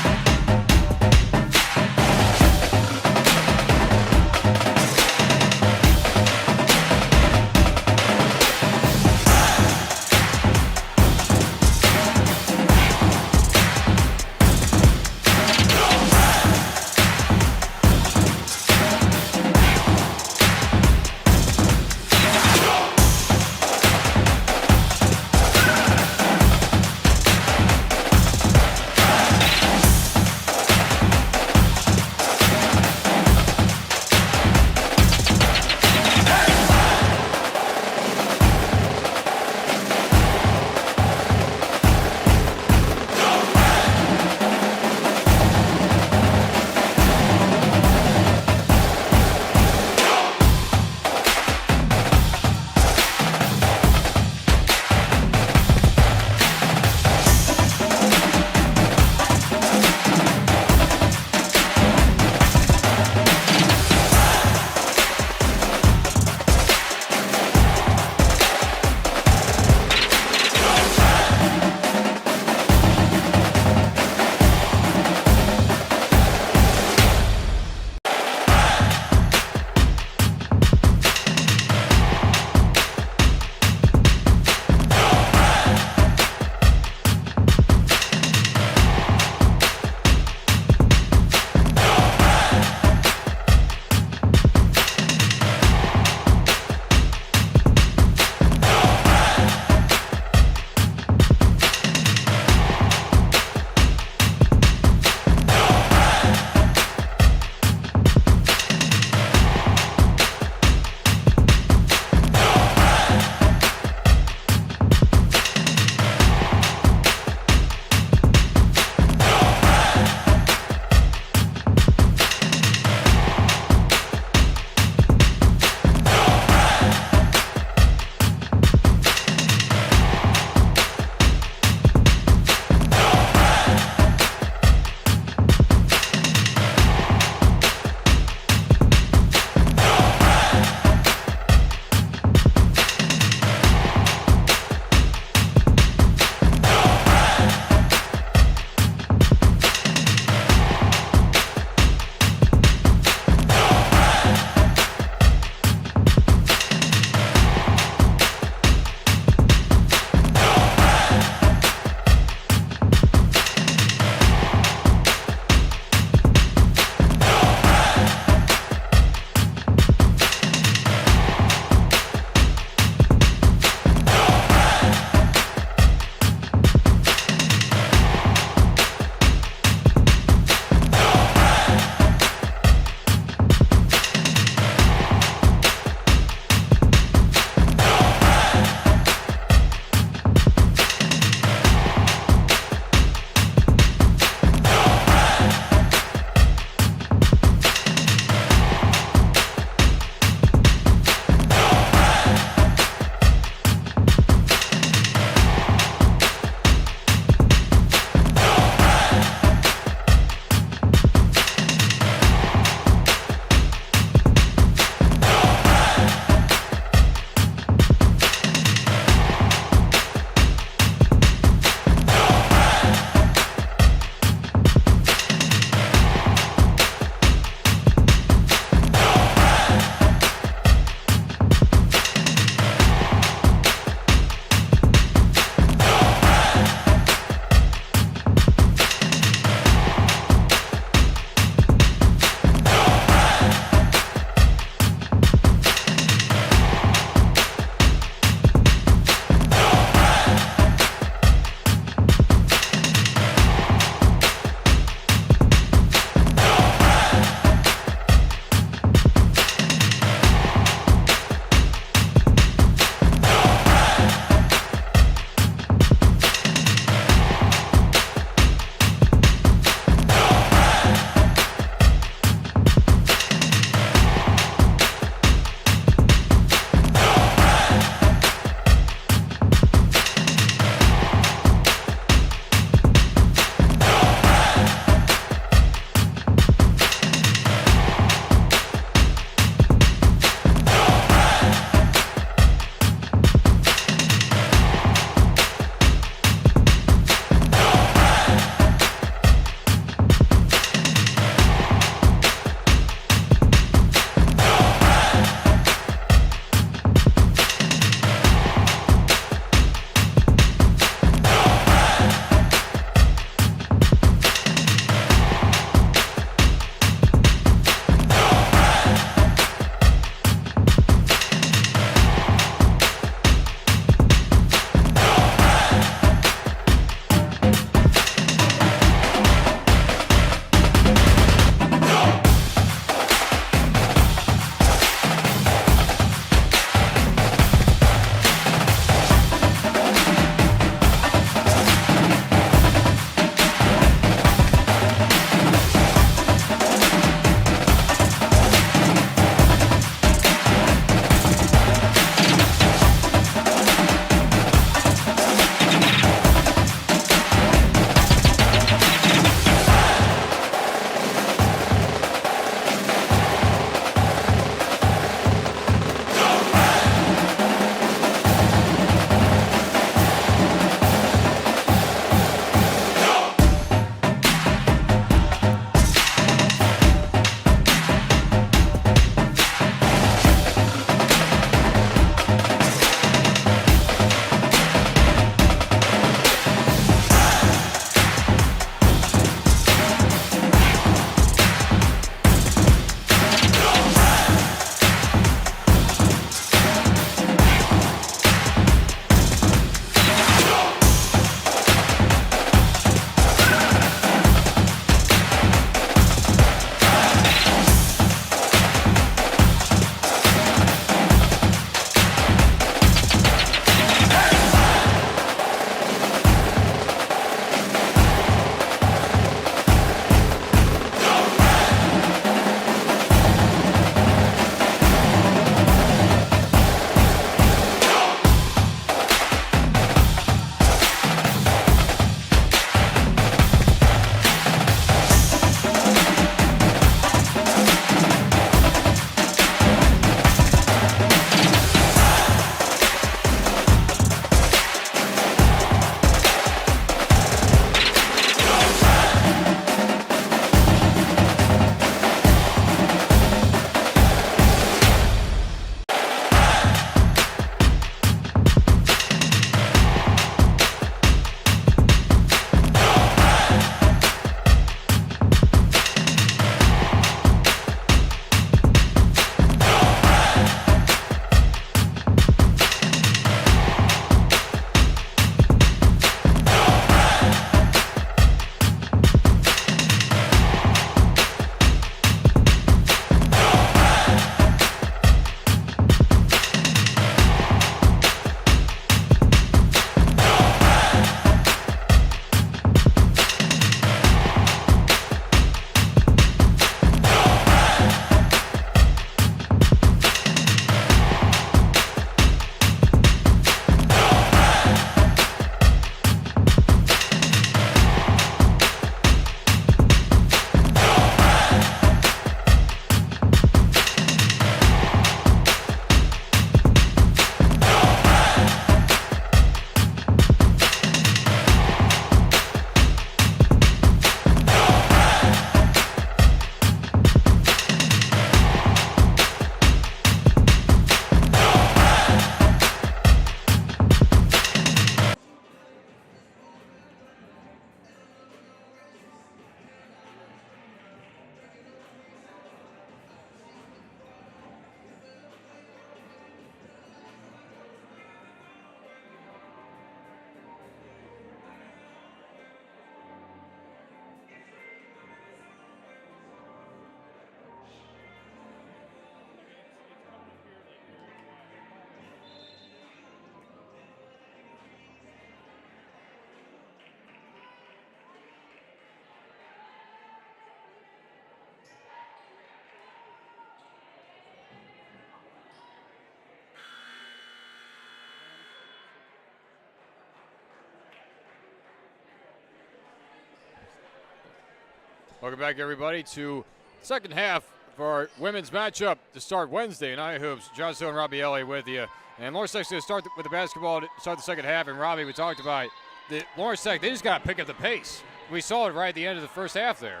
Welcome back, everybody, to second half for our women's matchup to start Wednesday night hoops. John Stowe and Robbie Elliott with you. And Lawrence Tech's going to start with the basketball to start the second half. And Robbie, we talked about the Lawrence Tech, they just got to pick up the pace. We saw it right at the end of the first half there.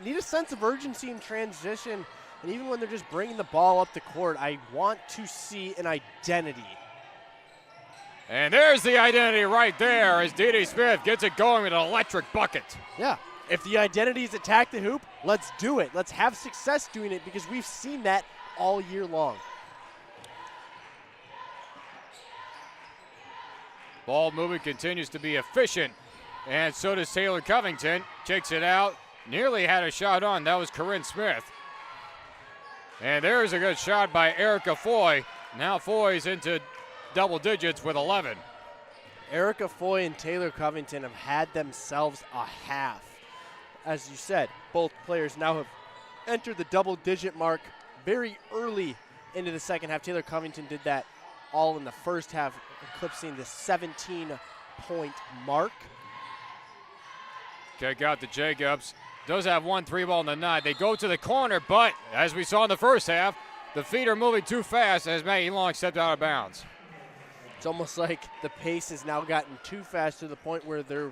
Need a sense of urgency in transition. And even when they're just bringing the ball up the court, I want to see an identity. And there's the identity right there as Dee Smith gets it going with an electric bucket. Yeah. If the identity is attack the hoop, let's do it. Let's have success doing it because we've seen that all year long. Ball movement continues to be efficient, and so does Taylor Covington. Kicks it out. Nearly had a shot on. That was Corinne Smith. And there's a good shot by Erica Foy. Now Foy's into double digits with 11. Erica Foy and Taylor Covington have had themselves a half. As you said, both players now have entered the double-digit mark very early into the second half. Taylor Covington did that all in the first half, eclipsing the 17-point mark. Kick out to Jacobs. Does have 1 3 ball in the night. They go to the corner, but as we saw in the first half, the feet are moving too fast as Maggie Long stepped out of bounds. It's almost like the pace has now gotten too fast to the point where they're,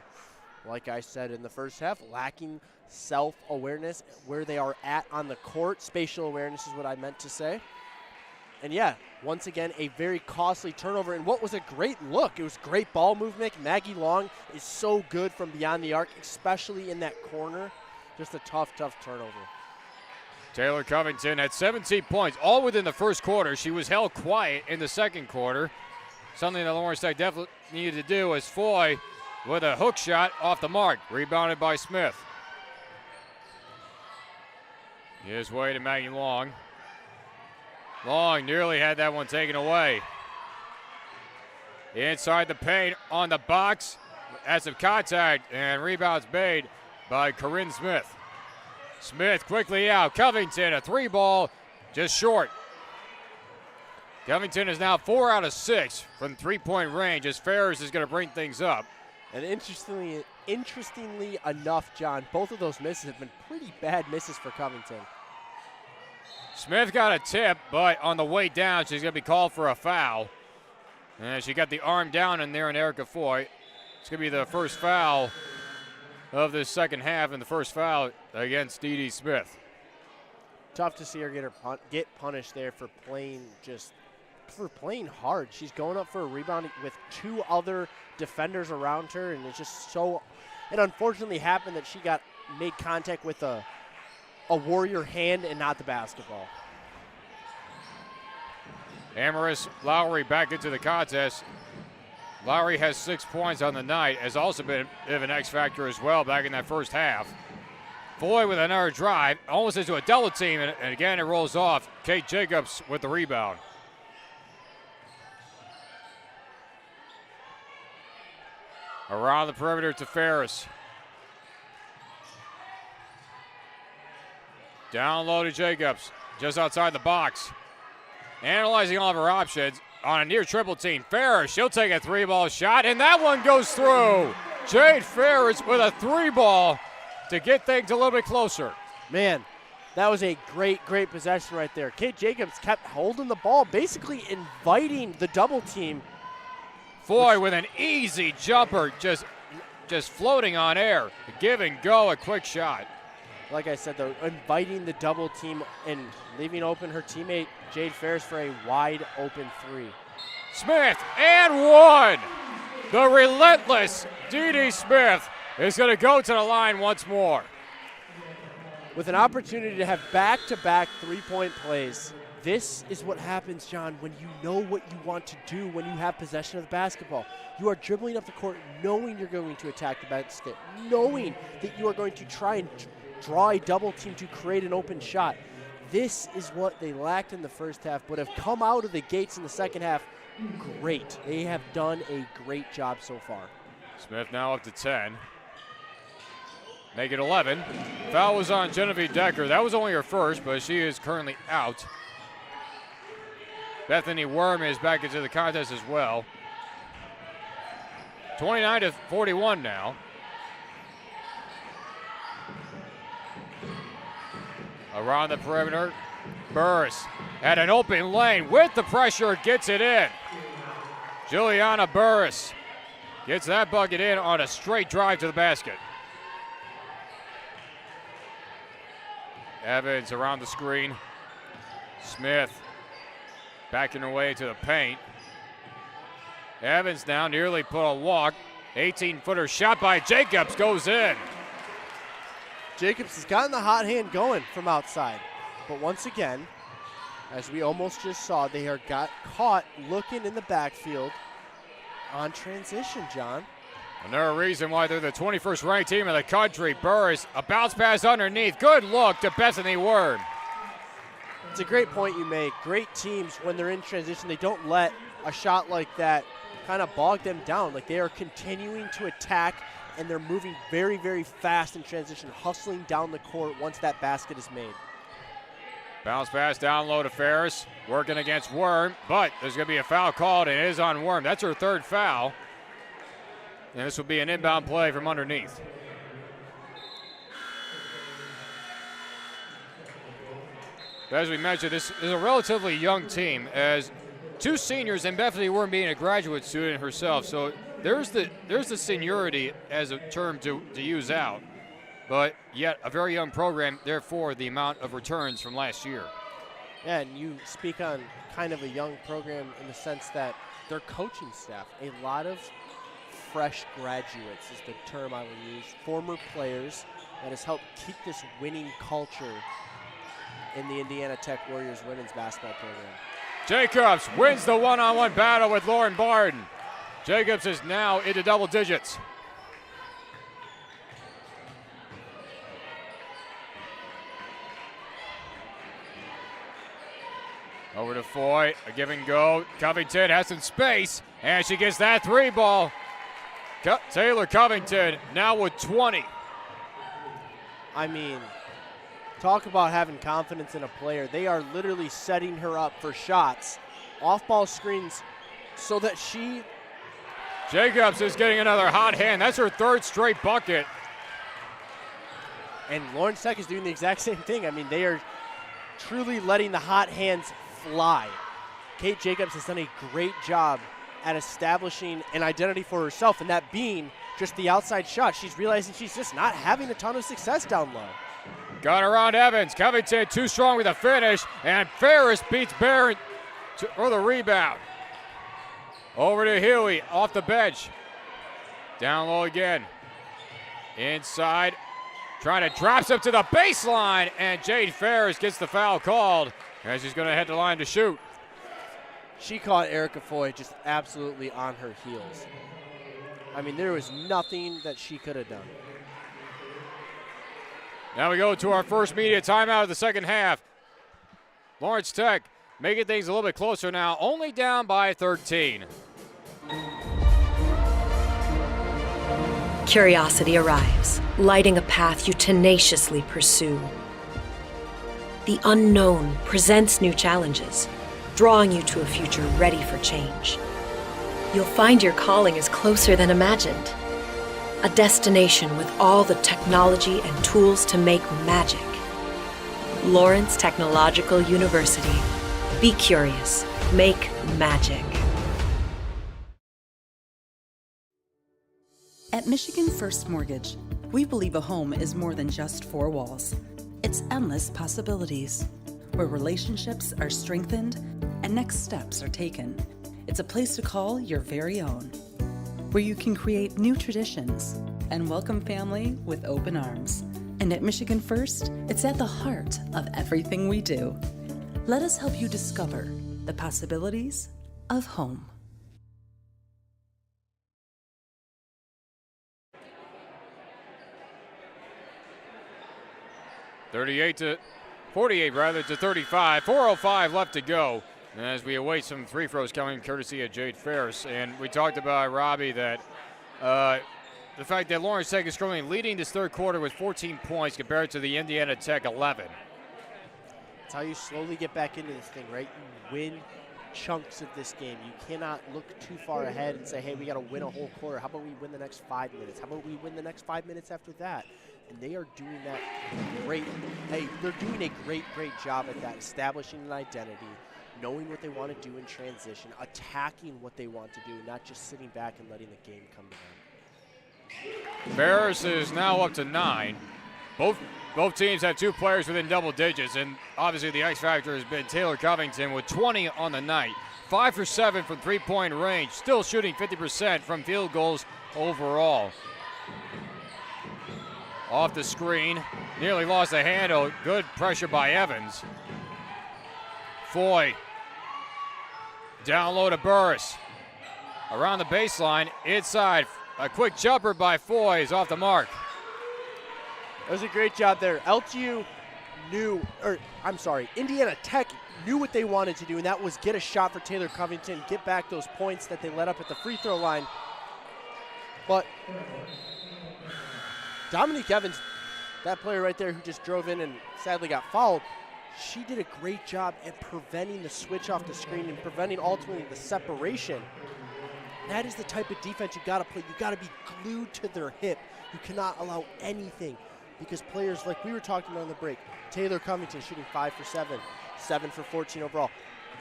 like I said in the first half, lacking self-awareness where they are at on the court. Spatial awareness is what I meant to say. And yeah, once again, a very costly turnover. And what was a great look. It was great ball movement. Maggie Long is so good from beyond the arc, especially in that corner. Just a tough, tough turnover. Taylor Covington had 17 points, all within the first quarter. She was held quiet in the second quarter. Something that Lawrence Tech definitely needed to do as Foy with a hook shot off the mark, rebounded by Smith. His way to Maggie Long. Long nearly had that one taken away. Inside the paint on the box, has some contact, and rebounds made by Corinne Smith. Smith quickly out. Covington, a 3-ball, just short. Covington is now 4 out of 6 from 3-point range as Ferris is going to bring things up. And interestingly enough, John, both of those misses have been pretty bad misses for Covington. Smith got a tip, but on the way down, she's going to be called for a foul. And she got the arm down in there on Erica Foy. It's going to be the first foul of this second half and the first foul against Dee Smith. Tough to see her get punished there for playing hard. She's going up for a rebound with 2 other defenders around her, and it's just so. It unfortunately happened that she made contact with a Warrior hand and not the basketball. Amaris Lowry back into the contest. Lowry has 6 points on the night, has also been a bit of an X factor as well back in that first half. Foy with another drive, almost into a double team, and again it rolls off. Kate Jacobs with the rebound. Around the perimeter to Ferris. Down low to Jacobs, just outside the box. Analyzing all of her options on a near triple team. Ferris, she'll take a 3-ball shot, and that one goes through. Jade Ferris with a 3-ball to get things a little bit closer. Man, that was a great, great possession right there. Kate Jacobs kept holding the ball, basically inviting the double team. Foy with an easy jumper, just floating on air. Give and go, a quick shot. Like I said, they're inviting the double team and leaving open her teammate, Jade Ferris, for a wide open 3. Smith, and 1. The relentless Dee Smith is going to go to the line once more. With an opportunity to have back-to-back 3-point plays, this is what happens, John, when you know what you want to do when you have possession of the basketball. You are dribbling up the court knowing you're going to attack the basket, knowing that you are going to try and draw a double team to create an open shot. This is what they lacked in the first half, but have come out of the gates in the second half great. They have done a great job so far. Smith now up to 10. Make it 11. Foul was on Genevieve Decker. That was only her first, but she is currently out. Bethany Worm is back into the contest as well. 29-41 now. Around the perimeter, Burris at an open lane with the pressure, gets it in. Juliana Burris gets that bucket in on a straight drive to the basket. Evans around the screen. Smith backing away to the paint. Evans now nearly put a walk. 18-footer shot by Jacobs goes in. Jacobs has gotten the hot hand going from outside. But once again, as we almost just saw, they got caught looking in the backfield on transition, John. Another reason why they're the 21st ranked team in the country. Burris, a bounce pass underneath. Good look to Bethany Worm. It's a great point you make. Great teams, when they're in transition, they don't let a shot like that kind of bog them down. Like, they are continuing to attack, and they're moving very, very fast in transition, hustling down the court once that basket is made. Bounce pass down low to Ferris, working against Worm, but there's going to be a foul called, and it is on Worm. That's her third foul, and this will be an inbound play from underneath. As we mentioned, this is a relatively young team, as two seniors and Bethany Worm being a graduate student herself. So there's the seniority as a term to use out, but yet a very young program, therefore the amount of returns from last year. Yeah, and you speak on kind of a young program in the sense that their coaching staff, a lot of fresh graduates is the term I will use, former players that has helped keep this winning culture in the Indiana Tech Warriors women's basketball program. Jacobs wins the one-on-one battle with Lauren Barden. Jacobs is now into double digits. Over to Foy, a give and go. Covington has some space, and she gets that three ball. Taylor Covington now with 20. I mean, talk about having confidence in a player. They are literally setting her up for shots, off-ball screens, so that she... Jacobs is getting another hot hand. That's her third straight bucket. And Lawrence Tech is doing the exact same thing. I mean, they are truly letting the hot hands fly. Kate Jacobs has done a great job at establishing an identity for herself, and that being just the outside shot. She's realizing she's just not having a ton of success down low. Got around Evans. Covington too strong with a finish, and Ferris beats Barron for the rebound. Over to Huey off the bench. Down low again. Inside. Trying to drops up to the baseline, and Jade Ferris gets the foul called as she's going to head the line to shoot. She caught Erica Foy just absolutely on her heels. I mean, there was nothing that she could have done. Now we go to our first media timeout of the second half. Lawrence Tech making things a little bit closer now, only down by 13. Curiosity arrives, lighting a path you tenaciously pursue. The unknown presents new challenges, drawing you to a future ready for change. You'll find your calling is closer than imagined. A destination with all the technology and tools to make magic. Lawrence Technological University. Be curious. Make magic. At Michigan First Mortgage, we believe a home is more than just four walls. It's endless possibilities, where relationships are strengthened and next steps are taken. It's a place to call your very own, where you can create new traditions and welcome family with open arms. And at Michigan First, it's at the heart of everything we do. Let us help you discover the possibilities of home. .48 rather to 35. 4:05 left to go. And as we await some free throws coming courtesy of Jade Ferris. And we talked about, Robbie, that the fact that Lawrence Tech is currently leading this third quarter with 14 points compared to the Indiana Tech 11. That's how you slowly get back into this thing, right? You win chunks of this game. You cannot look too far ahead and say, hey, we got to win a whole quarter. How about we win the next 5 minutes? How about we win the next 5 minutes after that? and they are doing that great. They're doing a great job at that, establishing an identity, knowing what they want to do in transition, attacking what they want to do, not just sitting back and letting the game come to them. Ferris is now up to 9. Both teams have 2 players within double digits, and obviously the X factor has been Taylor Covington with 20 on the night. 5 for 7 from three-point range, still shooting 50% from field goals overall. Off the screen, nearly lost the handle. Good pressure by Evans. Foy, down low to Burris. Around the baseline, inside. A quick jumper by Foy is off the mark. That was a great job there. LTU Indiana Tech knew what they wanted to do, and that was get a shot for Taylor Covington, get back those points that they let up at the free throw line. But Dominique Evans, that player right there who just drove in and sadly got fouled, she did a great job at preventing the switch off the screen and preventing ultimately the separation. That is the type of defense you got to play. You got to be glued to their hip. You cannot allow anything, because players like we were talking about on the break, Taylor Covington shooting 5 for 7, 7 for 14 overall.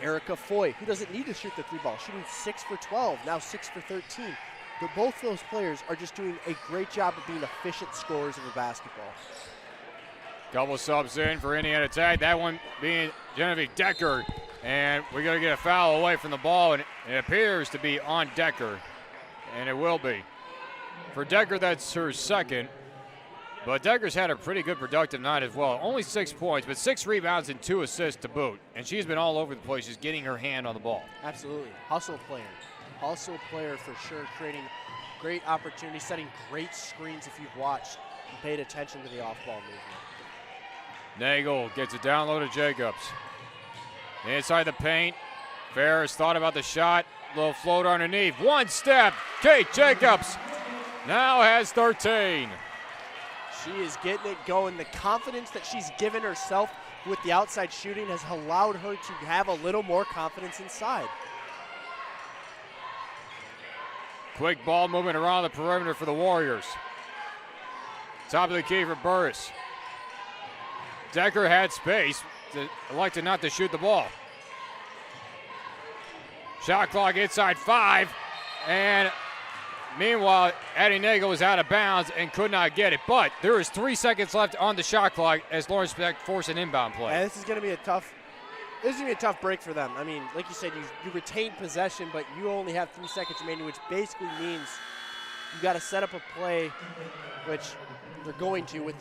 Erica Foy, who doesn't need to shoot the 3 ball, shooting 6 for 12, now 6 for 13. But both those players are just doing a great job of being efficient scorers of the basketball. Double subs in for Indiana Tech. That one being Genevieve Decker. And we're going to get a foul away from the ball, and it appears to be on Decker. And it will be. For Decker, that's her second. But Decker's had a pretty good productive night as well. Only 6 points, but 6 rebounds and 2 assists to boot. And she's been all over the place, just getting her hand on the ball. Absolutely. Hustle player. Hustle player for sure, creating great opportunities, setting great screens if you've watched and paid attention to the off-ball movement. Nagel gets it down low to Jacobs. Inside the paint. Ferris thought about the shot. Little float underneath. One step. Kate Jacobs now has 13. She is getting it going. The confidence that she's given herself with the outside shooting has allowed her to have a little more confidence inside. Quick ball movement around the perimeter for the Warriors. Top of the key for Burris. Decker had space, elected not to shoot the ball. Shot clock inside 5, and meanwhile, Addie Nagel was out of bounds and could not get it. But there is 3 seconds left on the shot clock as Lawrence Beck forced an inbound play. And this is going to be a tough break for them. I mean, like you said, you retain possession, but you only have 3 seconds remaining, which basically means you got to set up a play, which they're going to with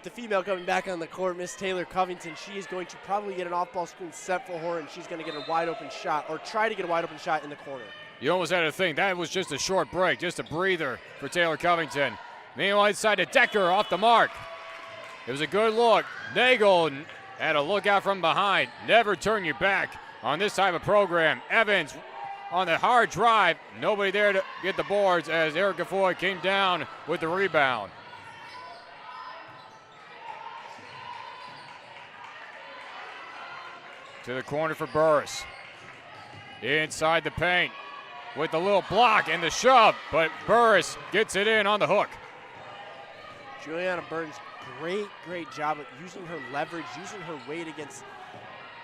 the female coming back on the court, Miss Taylor Covington. She is going to probably get an off-ball screen set for her, and she's going to get a wide-open shot, or try to get a wide-open shot in the corner. You almost had to think that was just a short break, just a breather for Taylor Covington. Meanwhile, inside to Decker off the mark. It was a good look. Nagel had a look out from behind. Never turn your back on this type of program. Evans on the hard drive. Nobody there to get the boards as Erica Foy came down with the rebound. To the corner for Burris. Inside the paint with the little block and the shove, but Burris gets it in on the hook. Juliana Burns, great job at using her leverage, using her weight against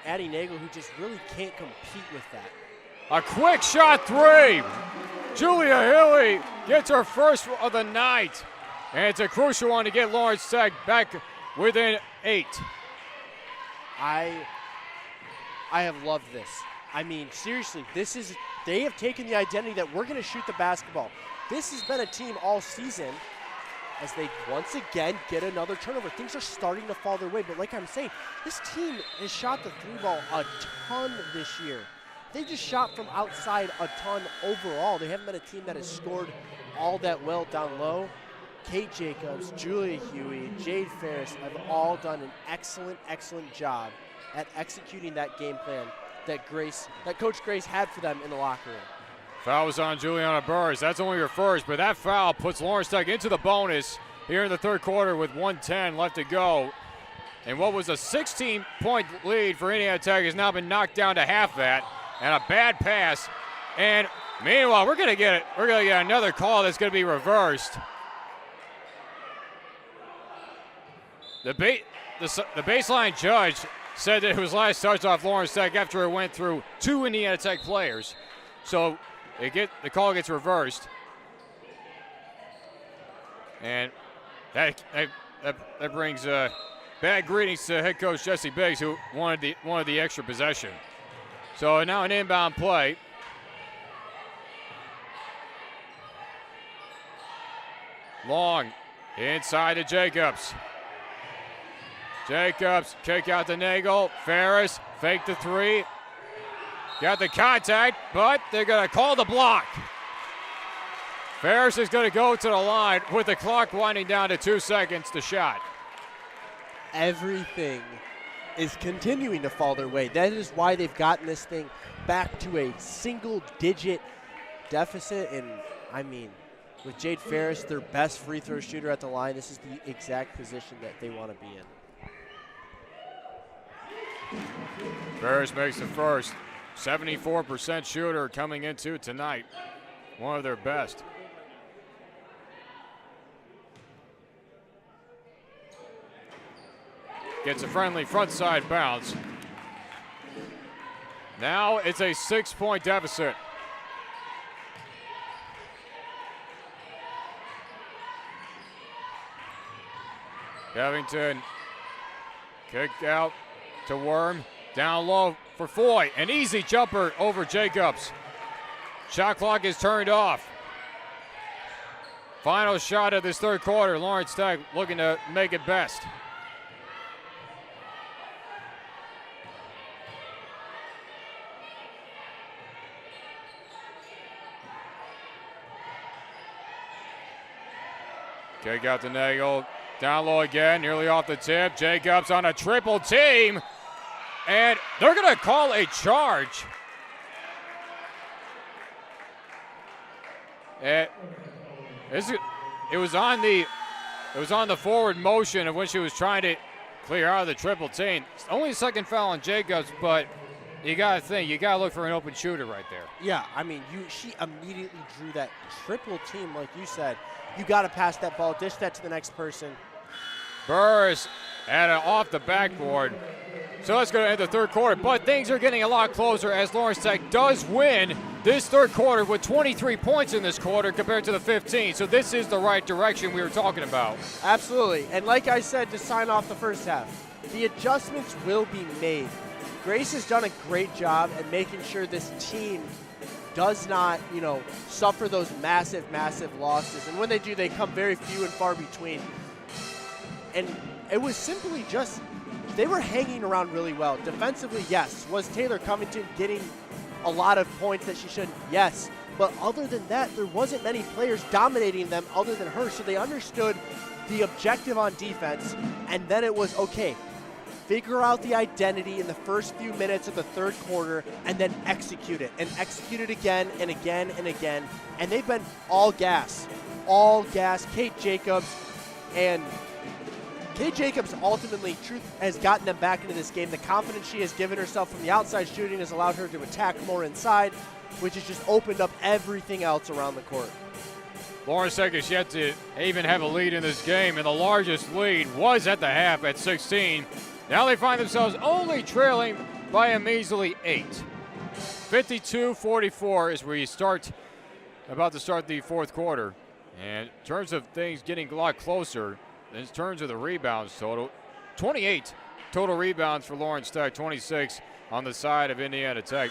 Addie Nagel, who just really can't compete with that. A quick shot 3. Julia Hilly gets her first of the night, and it's a crucial one to get Lawrence Tech back within 8. I have loved this. I mean, seriously, they have taken the identity that we're going to shoot the basketball. This has been a team all season as they once again get another turnover. Things are starting to fall their way, but like I'm saying, this team has shot the 3 ball a ton this year. They just shot from outside a ton overall. They haven't been a team that has scored all that well down low. Kate Jacobs, Julia Huey, Jade Ferris have all done an excellent job at executing that game plan that Coach Grace had for them in the locker room. Foul was on Juliana Burris. That's only her first, but that foul puts Lawrence Tech into the bonus here in the third quarter with 1:10 left to go. And what was a 16-point lead for Indiana Tech has now been knocked down to half that, and a bad pass. And meanwhile, we're gonna get another call that's gonna be reversed. The baseline judge said that it was last touch off Lawrence Tech after it went through 2 Indiana Tech players. So the call gets reversed. And that brings bad greetings to head coach Jesse Biggs, who wanted the extra possession. So now an inbound play. Long inside to Jacobs. Jacobs kick out to Nagel. Ferris fake the 3. Got the contact, but they're going to call the block. Ferris is going to go to the line with the clock winding down to 2 seconds to shot. Everything is continuing to fall their way. That is why they've gotten this thing back to a single-digit deficit. And, I mean, with Jade Ferris, their best free throw shooter at the line, this is the exact position that they want to be in. Ferris makes the first. 74% shooter coming into tonight. One of their best. Gets a friendly front side bounce. Now it's a 6-point deficit. Covington kicked out to Worm. Down low for Foy. An easy jumper over Jacobs. Shot clock is turned off. Final shot of this third quarter. Lawrence Tech looking to make it best. Kick out to Nagel. Down low again, nearly off the tip. Jacobs on a triple team. And they're going to call a charge. It was on the forward motion of when she was trying to clear out of the triple team. It's only a second foul on Jacobs, but you got to think, you got to look for an open shooter right there. Yeah, I mean, she immediately drew that triple team, like you said. You got to pass that ball, dish that to the next person. Burris had it off the backboard. So that's going to end the third quarter. But things are getting a lot closer as Lawrence Tech does win this third quarter with 23 points in this quarter compared to the 15. So this is the right direction we were talking about. Absolutely. And like I said to sign off the first half, the adjustments will be made. Grace has done a great job at making sure this team does not, suffer those massive, massive losses. And when they do, they come very few and far between. And it was simply just, they were hanging around really well. Defensively, yes. Was Taylor Covington getting a lot of points that she shouldn't? Yes. But other than that, there wasn't many players dominating them other than her. So they understood the objective on defense. And then it was, okay, figure out the identity in the first few minutes of the third quarter and then execute it. And execute it again and again and again. And they've been all gas. All gas. Kate Jacobs ultimately, truth has gotten them back into this game. The confidence she has given herself from the outside shooting has allowed her to attack more inside, which has just opened up everything else around the court. Lawrence Tech is yet to even have a lead in this game, and the largest lead was at the half at 16. Now they find themselves only trailing by a measly 8. 52-44 as we about to start the fourth quarter. And in terms of things getting a lot closer, in terms of the rebounds total, 28 total rebounds for Lawrence Tech, 26 on the side of Indiana Tech.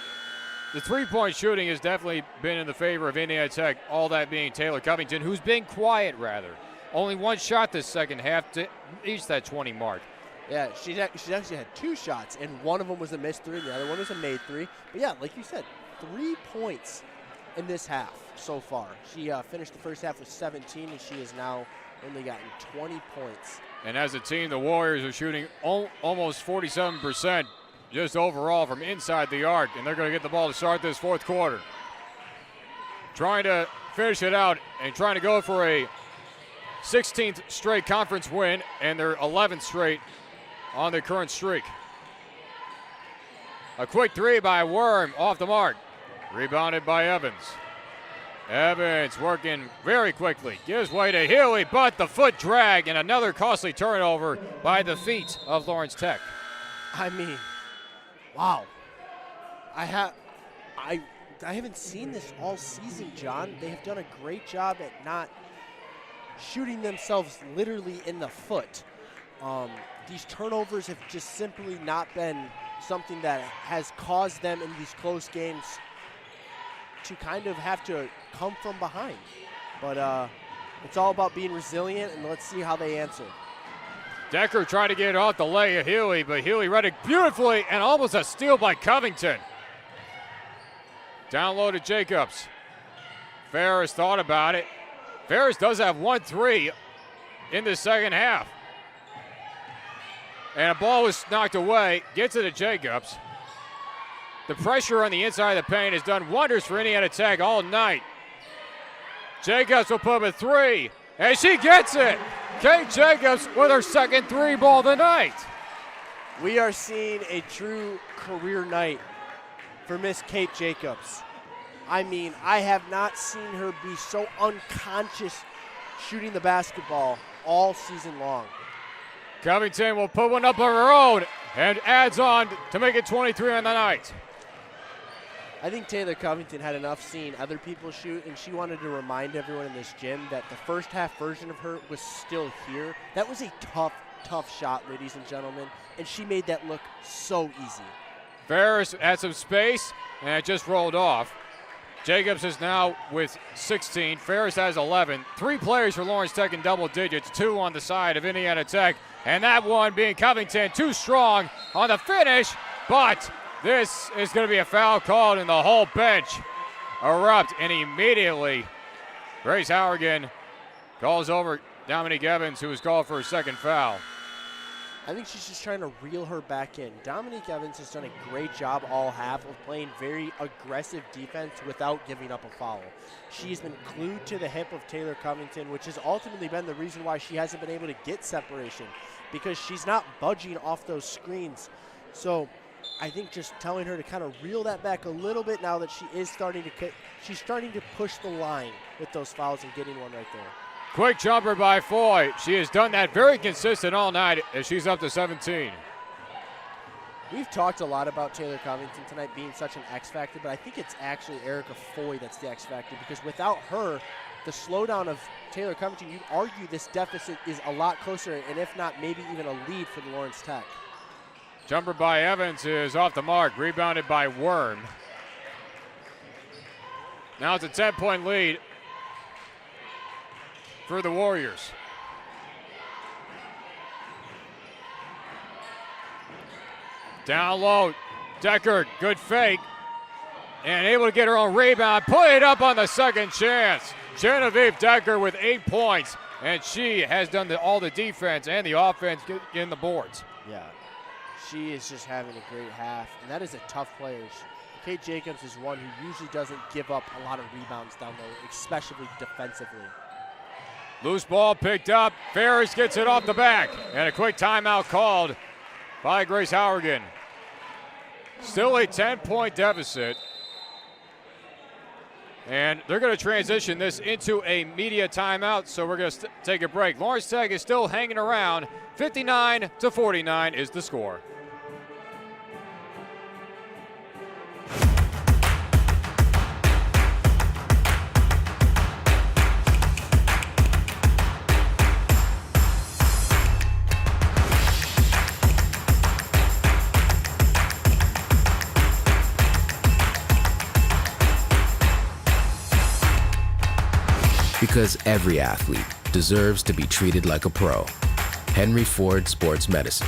The three-point shooting has definitely been in the favor of Indiana Tech, all that being Taylor Covington, who's been quiet rather. Only one shot this second half to reach that 20 mark. Yeah, she's actually had 2 shots, and one of them was a missed 3, and the other one was a made 3. But yeah, like you said, 3 points in this half so far. She finished the first half with 17, and she has now only gotten 20 points. And as a team, the Warriors are shooting almost 47% just overall from inside the arc, and they're going to get the ball to start this fourth quarter. Trying to finish it out and trying to go for a 16th straight conference win and their 11th straight on the current streak. A quick 3 by Worm off the mark. Rebounded by Evans. Evans working very quickly. Gives way to Healy, but the foot drag and another costly turnover by the feet of Lawrence Tech. I mean, wow. I haven't seen this all season, John. They have done a great job at not shooting themselves literally in the foot. These turnovers have just simply not been something that has caused them in these close games to kind of have to come from behind. But it's all about being resilient, and let's see how they answer. Decker tried to get it off the leg of Healy, but Healy read it beautifully and almost a steal by Covington. Down low to Jacobs. Ferris thought about it. Ferris does have 1-3 in the second half. And a ball was knocked away, gets it to Jacobs. The pressure on the inside of the paint has done wonders for Indiana Tech all night. Jacobs will put up a 3, and she gets it. Kate Jacobs with her second 3 ball of the night. We are seeing a true career night for Miss Kate Jacobs. I mean, I have not seen her be so unconscious shooting the basketball all season long. Covington will put one up of her own and adds on to make it 23 on the night. I think Taylor Covington had enough seeing other people shoot, and she wanted to remind everyone in this gym that the first half version of her was still here. That was a tough, tough shot, ladies and gentlemen, and she made that look so easy. Ferris had some space, and it just rolled off. Jacobs is now with 16. Ferris has 11. 3 players for Lawrence Tech in double digits, 2 on the side of Indiana Tech. And that one being Covington, too strong on the finish. But this is going to be a foul called, and the whole bench erupt. And immediately, Grace Hourigan calls over Dominique Evans, who was called for a second foul. I think she's just trying to reel her back in. Dominique Evans has done a great job all half of playing very aggressive defense without giving up a foul. She's been glued to the hip of Taylor Covington, which has ultimately been the reason why she hasn't been able to get separation, because she's not budging off those screens. So I think just telling her to kind of reel that back a little bit now that she's starting to push the line with those fouls and getting one right there. Quick jumper by Foy. She has done that very consistent all night as she's up to 17. We've talked a lot about Taylor Covington tonight being such an X factor, but I think it's actually Erica Foy that's the X factor, because without her, the slowdown of Taylor Covington, you'd argue this deficit is a lot closer, and if not, maybe even a lead for the Lawrence Tech. Jumper by Evans is off the mark, rebounded by Worm. Now it's a 10-point lead for the Warriors. Down low, Decker, good fake, and able to get her own rebound, put it up on the second chance. Genevieve Decker with 8 points, and she has done all the defense and the offense in the boards. Yeah, she is just having a great half, and that is a tough player. Kate Jacobs is one who usually doesn't give up a lot of rebounds down low, especially defensively. Loose ball picked up. Ferris gets it off the back. And a quick timeout called by Grace Hourigan. Still a 10-point deficit. And they're going to transition this into a media timeout, so we're going to take a break. Lawrence Tech is still hanging around. 59-49 is the score. Because every athlete deserves to be treated like a pro. Henry Ford Sports Medicine.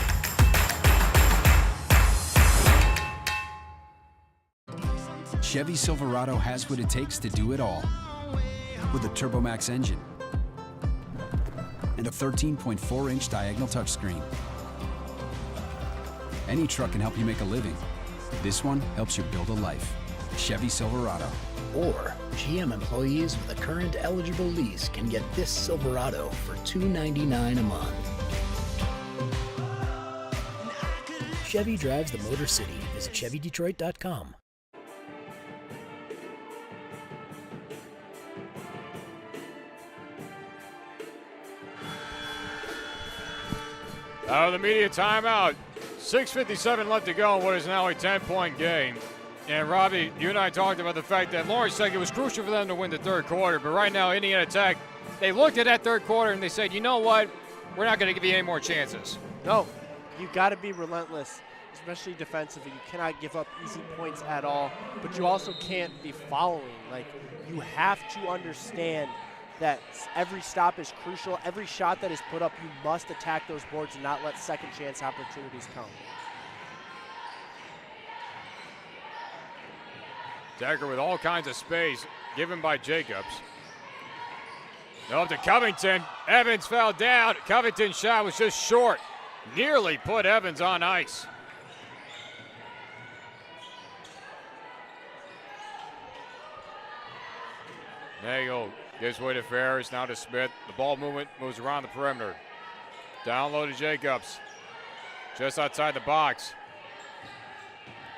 Chevy Silverado has what it takes to do it all. With a TurboMax engine and a 13.4-inch diagonal touchscreen. Any truck can help you make a living. This one helps you build a life. Chevy Silverado. Or GM employees with a current eligible lease can get this Silverado for $299 a month. Chevy drives the Motor City. Visit ChevyDetroit.com. Out of the media timeout. 6:57 left to go in what is now a 10-point game. And Robbie, you and I talked about the fact that Lawrence Tech, it was crucial for them to win the third quarter. But right now, Indiana Tech, they looked at that third quarter and they said, you know what? We're not going to give you any more chances. No, you got to be relentless, especially defensively. You cannot give up easy points at all, but you also can't be following. Like, you have to understand that every stop is crucial. Every shot that is put up, you must attack those boards and not let second chance opportunities come. Decker with all kinds of space given by Jacobs. Up to Covington. Evans fell down. Covington's shot was just short. Nearly put Evans on ice. Nagel gives way to Ferris, now to Smith. The ball movement moves around the perimeter. Down low to Jacobs. Just outside the box.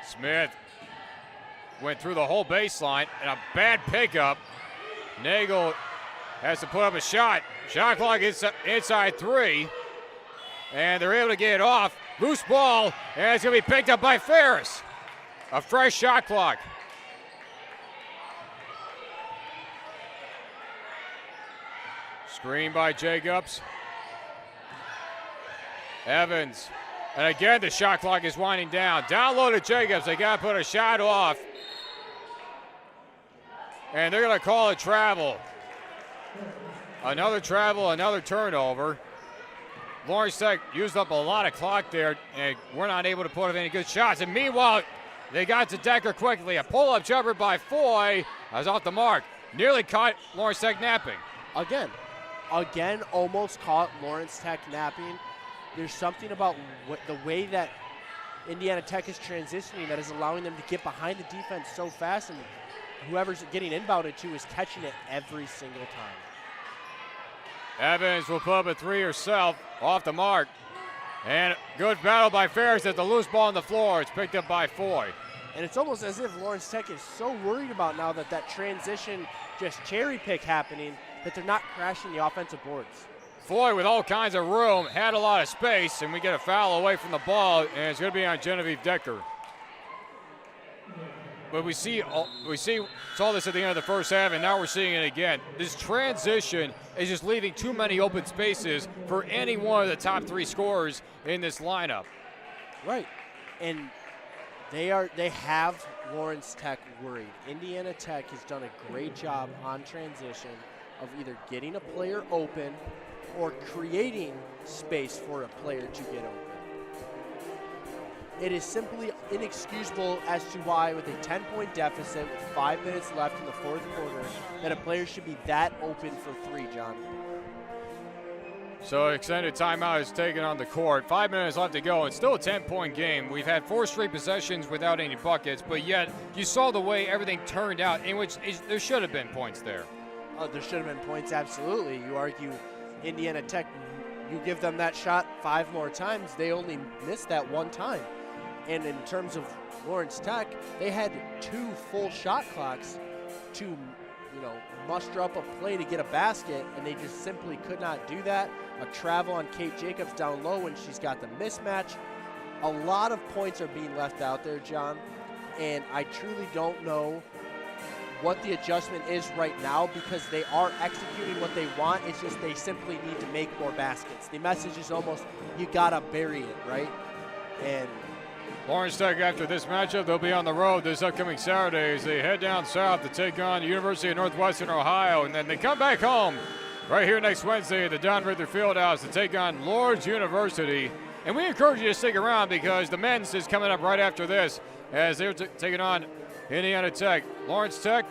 Smith went through the whole baseline and a bad pickup. Nagel has to put up a shot. Shot clock is inside 3. And they're able to get it off. Loose ball, and it's going to be picked up by Ferris. A fresh shot clock. Screen by Jacobs. Evans. And again, the shot clock is winding down. Down low to Jacobs. They got to put a shot off. And they're going to call it travel. Another travel, another turnover. Lawrence Tech used up a lot of clock there, and we're not able to put up any good shots. And meanwhile, they got to Decker quickly. A pull-up jumper by Foy. That's off the mark. Nearly caught Lawrence Tech napping. Again, almost caught Lawrence Tech napping. There's something about the way that Indiana Tech is transitioning that is allowing them to get behind the defense so fast, and whoever's getting inbounded to is catching it every single time. Evans will put up a 3 herself, off the mark. And good battle by Ferris at the loose ball on the floor. It's picked up by Foy. And it's almost as if Lawrence Tech is so worried about now that transition just cherry pick happening that they're not crashing the offensive boards. Foy with all kinds of room, had a lot of space, and we get a foul away from the ball, and it's going to be on Genevieve Decker. But we saw this at the end of the first half, and now we're seeing it again. This transition is just leaving too many open spaces for any one of the top 3 scorers in this lineup. Right, and they have Lawrence Tech worried. Indiana Tech has done a great job on transition of either getting a player open or creating space for a player to get open. It is simply inexcusable as to why, with a 10-point deficit with 5 minutes left in the fourth quarter, that a player should be that open for 3, John. So extended timeout is taken on the court. 5 minutes left to go. It's still a 10-point game. We've had 4 straight possessions without any buckets, but yet you saw the way everything turned out, in which there should have been points there. Oh, there should have been points, absolutely. You argue Indiana Tech, you give them that shot 5 more times, they only missed that 1 time. And in terms of Lawrence Tech, they had 2 full shot clocks to, muster up a play to get a basket, and they just simply could not do that. A travel on Kate Jacobs down low when she's got the mismatch. A lot of points are being left out there, John, and I truly don't know what the adjustment is right now, because they are executing what they want. It's just they simply need to make more baskets. The message is almost, you gotta bury it, right? And Lawrence Tech, after this matchup, they'll be on the road this upcoming Saturday as they head down south to take on the University of Northwestern Ohio, and then they come back home right here next Wednesday at the Don Rither Fieldhouse to take on Lourdes University. And we encourage you to stick around because the men's is coming up right after this as they're taking on Indiana Tech. Lawrence Tech,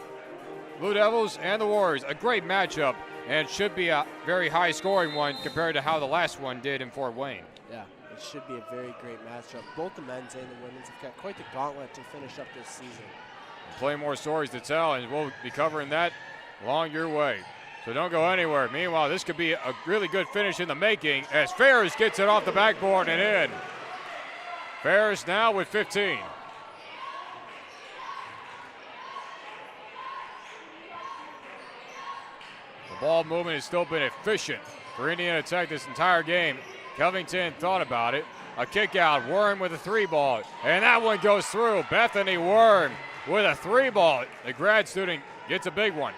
Blue Devils, and the Warriors. A great matchup, and it should be a very high-scoring one compared to how the last one did in Fort Wayne. Yeah, it should be a very great matchup. Both the men's and the women's have got quite the gauntlet to finish up this season. Plenty more stories to tell, and we'll be covering that along your way. So don't go anywhere. Meanwhile, this could be a really good finish in the making as Ferris gets it off the backboard and in. Ferris now with 15. The ball movement has still been efficient for Indiana Tech this entire game. Covington thought about it. A kick out, Worm with a 3-ball, and that one goes through. Bethany Worm with a 3-ball. The grad student gets a big one.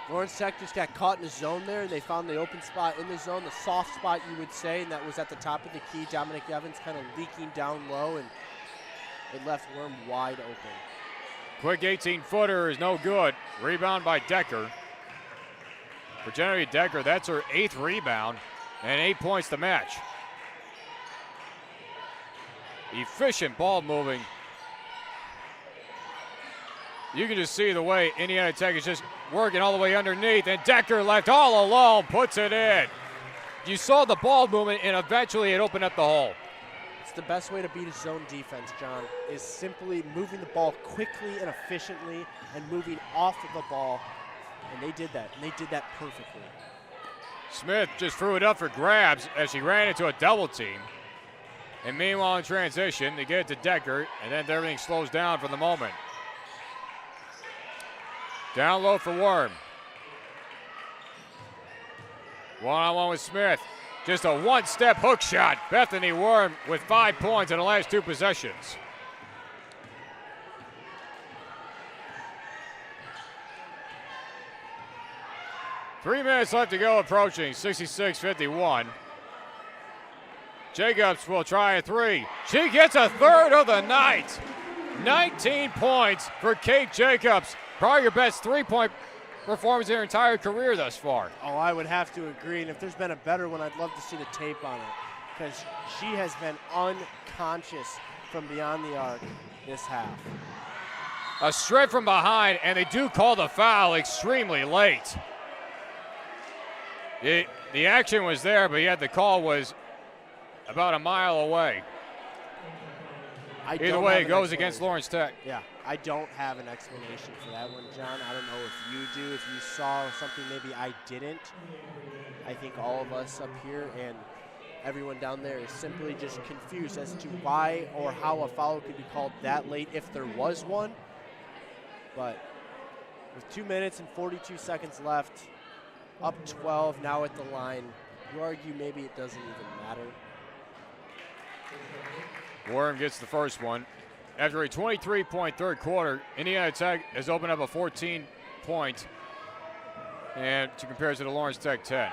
Lawrence Tech just got caught in the zone there, and they found the open spot in the zone, the soft spot you would say, and that was at the top of the key. Dominic Evans kind of leaking down low, and it left Worm wide open. Quick 18-footer is no good. Rebound by Decker. For Genevieve Decker, that's her 8th rebound, and 8 points to match. Efficient ball moving. You can just see the way Indiana Tech is just working all the way underneath, and Decker left all alone, puts it in. You saw the ball movement, and eventually it opened up the hole. It's the best way to beat a zone defense, John, is simply moving the ball quickly and efficiently and moving off of the ball, and they did that, and they did that perfectly. Smith just threw it up for grabs as she ran into a double team. And meanwhile in transition, they get it to Decker, and then everything slows down for the moment. Down low for Worm. One-on-one with Smith. Just a one-step hook shot. Bethany Worm with 5 points in the last 2 possessions. Three minutes left to go, approaching 66-51. Jacobs will try a 3. She gets a 3rd of the night. 19 points for Kate Jacobs. Probably your best 3-point performance in her entire career thus far. Oh, I would have to agree, and if there's been a better one, I'd love to see the tape on it, because she has been unconscious from beyond the arc this half. A straight from behind, and they do call the foul extremely late. The action was there, but yet the call was about a mile away. Either way, it goes against Lawrence Tech. Yeah, I don't have an explanation for that one, John. I don't know if you do, if you saw something maybe I didn't. I think all of us up here and everyone down there is simply just confused as to why or how a foul could be called that late if there was one. But with 2 minutes and 42 seconds left, up 12 now at the line, you argue maybe it doesn't even matter. Worm gets the first one. After a 23-point third quarter, Indiana Tech has opened up a 14-point, and to compare to the Lawrence Tech 10.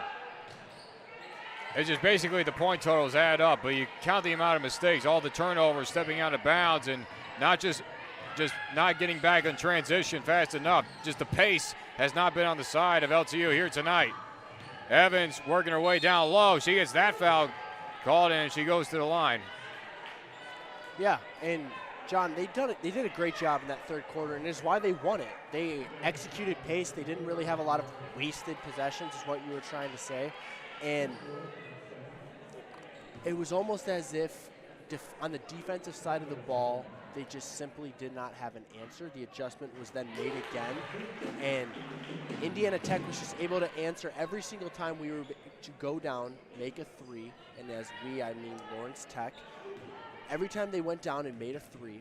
It's just basically the point totals add up, but you count the amount of mistakes, all the turnovers, stepping out of bounds, and not just not getting back in transition fast enough. Just the pace has not been on the side of LTU here tonight. Evans working her way down low. She gets that foul called, and she goes to the line. Yeah, and John, they did a great job in that third quarter, and it's why they won it. They executed pace. They didn't really have a lot of wasted possessions, is what you were trying to say. And it was almost as if on the defensive side of the ball, they just simply did not have an answer. The adjustment was then made again, and Indiana Tech was just able to answer every single time we were to go down, make a 3, and as we, I mean Lawrence Tech. Every time they went down and made a 3,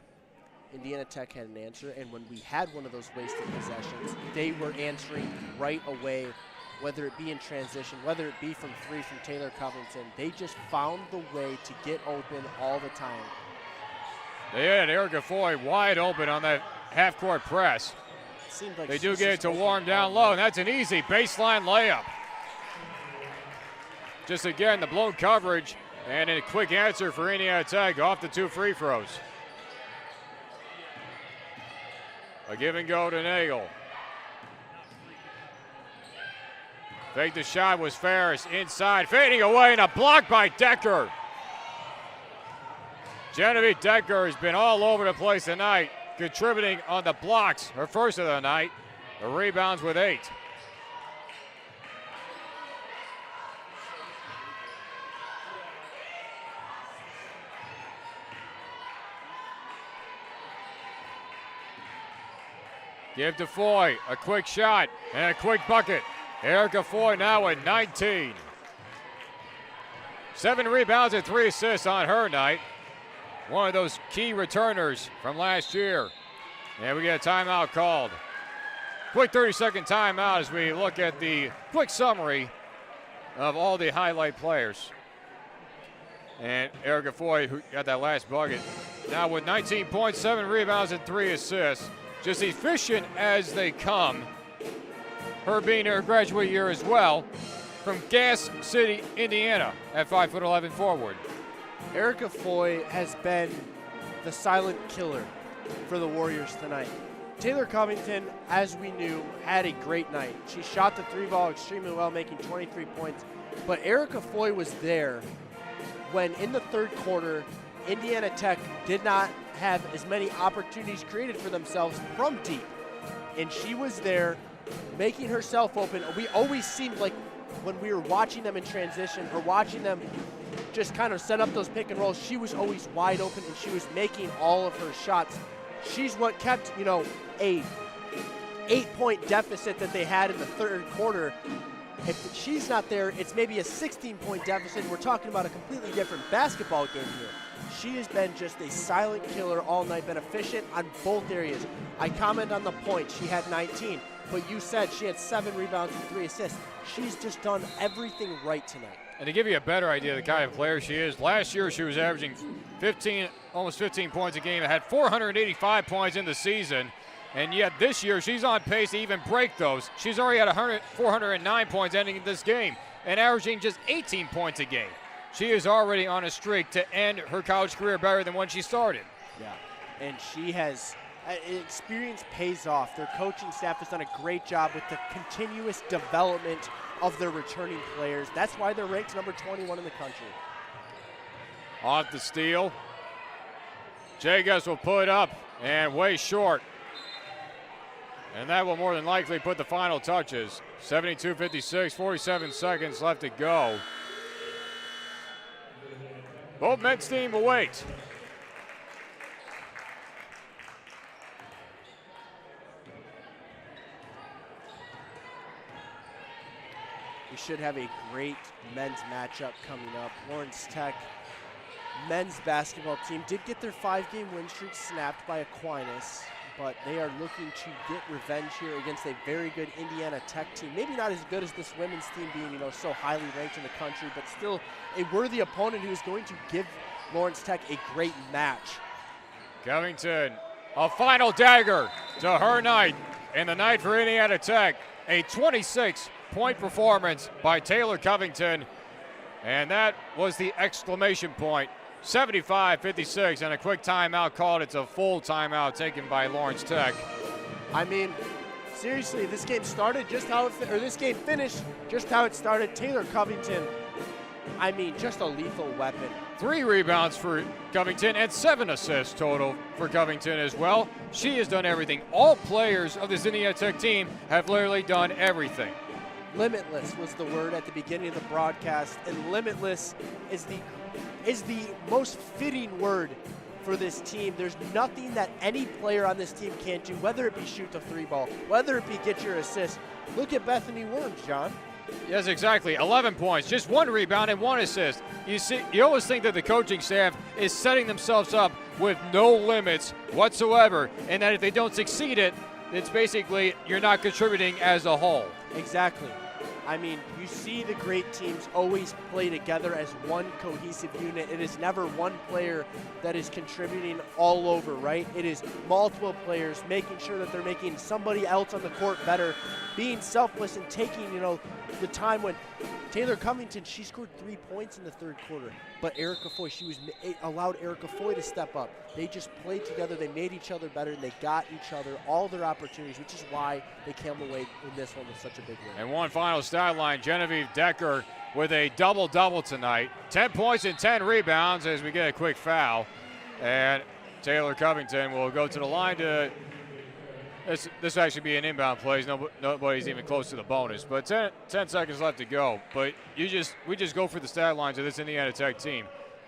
Indiana Tech had an answer, and when we had one of those wasted possessions, they were answering right away, whether it be in transition, whether it be from 3 from Taylor Covington. They just found the way to get open all the time. They had Erica Foy wide open on that half-court press. Seemed like they do get it to Warm down low, and that's an easy baseline layup. Just again, the blown coverage, and a quick answer for Indiana Tech off the 2 free throws. A give and go to Nagel. Fake the shot was Ferris inside, fading away, and a block by Decker. Genevieve Decker has been all over the place tonight, contributing on the blocks, her first of the night. The rebounds with 8. Give to Foy, a quick shot and a quick bucket. Erica Foy now at 19. 7 rebounds and 3 assists on her night. One of those key returners from last year. And we get a timeout called. Quick 30-second timeout as we look at the quick summary of all the highlight players. And Erica Foy, who got that last bucket, now with 19 points, 7 rebounds, and 3 assists. Just efficient as they come. Her being her graduate year as well from Gas City, Indiana at 5'11" forward. Erica Foy has been the silent killer for the Warriors tonight. Taylor Covington, as we knew, had a great night. She shot the 3-ball extremely well, making 23 points. But Erica Foy was there when in the third quarter, Indiana Tech did not have as many opportunities created for themselves from deep. And she was there making herself open. We always seemed like when we were watching them in transition or watching them just kind of set up those pick and rolls, she was always wide open and she was making all of her shots. She's what kept, a 8-point deficit that they had in the third quarter. If she's not there, it's maybe a 16-point deficit. We're talking about a completely different basketball game here. She has been just a silent killer all night, been efficient on both areas. I comment on the point, she had 19, but you said she had 7 rebounds and 3 assists. She's just done everything right tonight. And to give you a better idea of the kind of player she is, last year she was averaging almost 15 points a game, had 485 points in the season. And yet this year, she's on pace to even break those. She's already at 409 points ending this game and averaging just 18 points a game. She is already on a streak to end her college career better than when she started. Yeah, and she has, experience pays off. Their coaching staff has done a great job with the continuous development of their returning players. That's why they're ranked number 21 in the country. Off the steal. Jagus will put up and way short. And that will more than likely put the final touches. 72-56, 47 seconds left to go. Both men's team await. We should have a great men's matchup coming up. Lawrence Tech men's basketball team did get their 5-game win streak snapped by Aquinas, but they are looking to get revenge here against a very good Indiana Tech team. Maybe not as good as this women's team being, so highly ranked in the country, but still a worthy opponent who is going to give Lawrence Tech a great match. Covington, a final dagger to her night in the night for Indiana Tech. A 26-point performance by Taylor Covington, and that was the exclamation point. 75-56, and a quick timeout called. It's a full timeout taken by Lawrence Tech. I mean, seriously, this game started just how it, or this game finished just how it started. Taylor Covington, I mean, just a lethal weapon. 3 rebounds for Covington and 7 assists total for Covington as well. She has done everything. All players of this Indiana Tech team have literally done everything. Limitless was the word at the beginning of the broadcast, and limitless is the most fitting word for this team. There's nothing that any player on this team can't do, whether it be shoot the 3-ball, whether it be get your assist. Look at Bethany Worms, John. Yes, exactly. 11 points, just 1 rebound and 1 assist. You always think that the coaching staff is setting themselves up with no limits whatsoever, and that if they don't succeed it's basically you're not contributing as a whole. Exactly. I mean, you see the great teams always play together as one cohesive unit. It is never one player that is contributing all over, right? It is multiple players making sure that they're making somebody else on the court better, being selfless and taking, the time when Taylor Covington, she scored 3 points in the third quarter, but Erica Foy, allowed Erica Foy to step up. They just played together, they made each other better, and they got each other all their opportunities, which is why they came away in this one with such a big win. And one final stat line, Genevieve Decker with a double-double tonight. 10 points and 10 rebounds as we get a quick foul. And Taylor Covington will go to the line to this will actually be an inbound play. Nobody's even close to the bonus, but 10 seconds left to go. But we just go for the stat lines of this Indiana Tech team.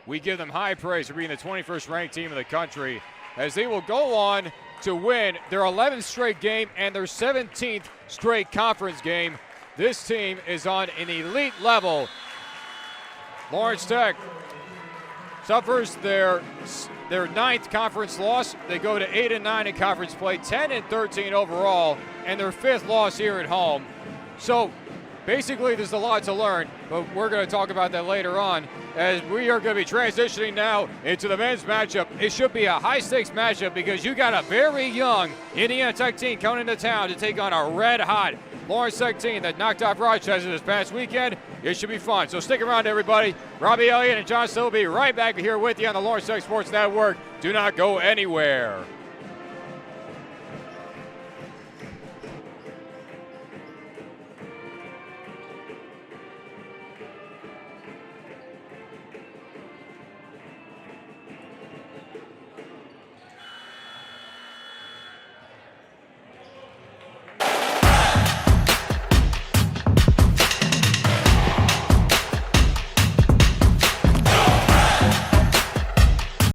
We give them high praise for being the 21st ranked team in the country, as they will go on to win their 11th straight game and their 17th straight conference game. This team is on an elite level. Lawrence Tech suffers their 9th conference loss. They go to 8-9 in conference play, 10-13 overall, and their 5th loss here at home. So basically there's a lot to learn, but we're going to talk about that later on. as we are going to be transitioning now into the men's matchup. It should be a high-stakes matchup because you got a very young Indiana Tech team coming into town to take on a red-hot Lawrence Tech team that knocked off Rochester this past weekend. It should be fun. So stick around, everybody. Robbie Elliott and John Still will be right back here with you on the Lawrence Tech Sports Network. Do not go anywhere.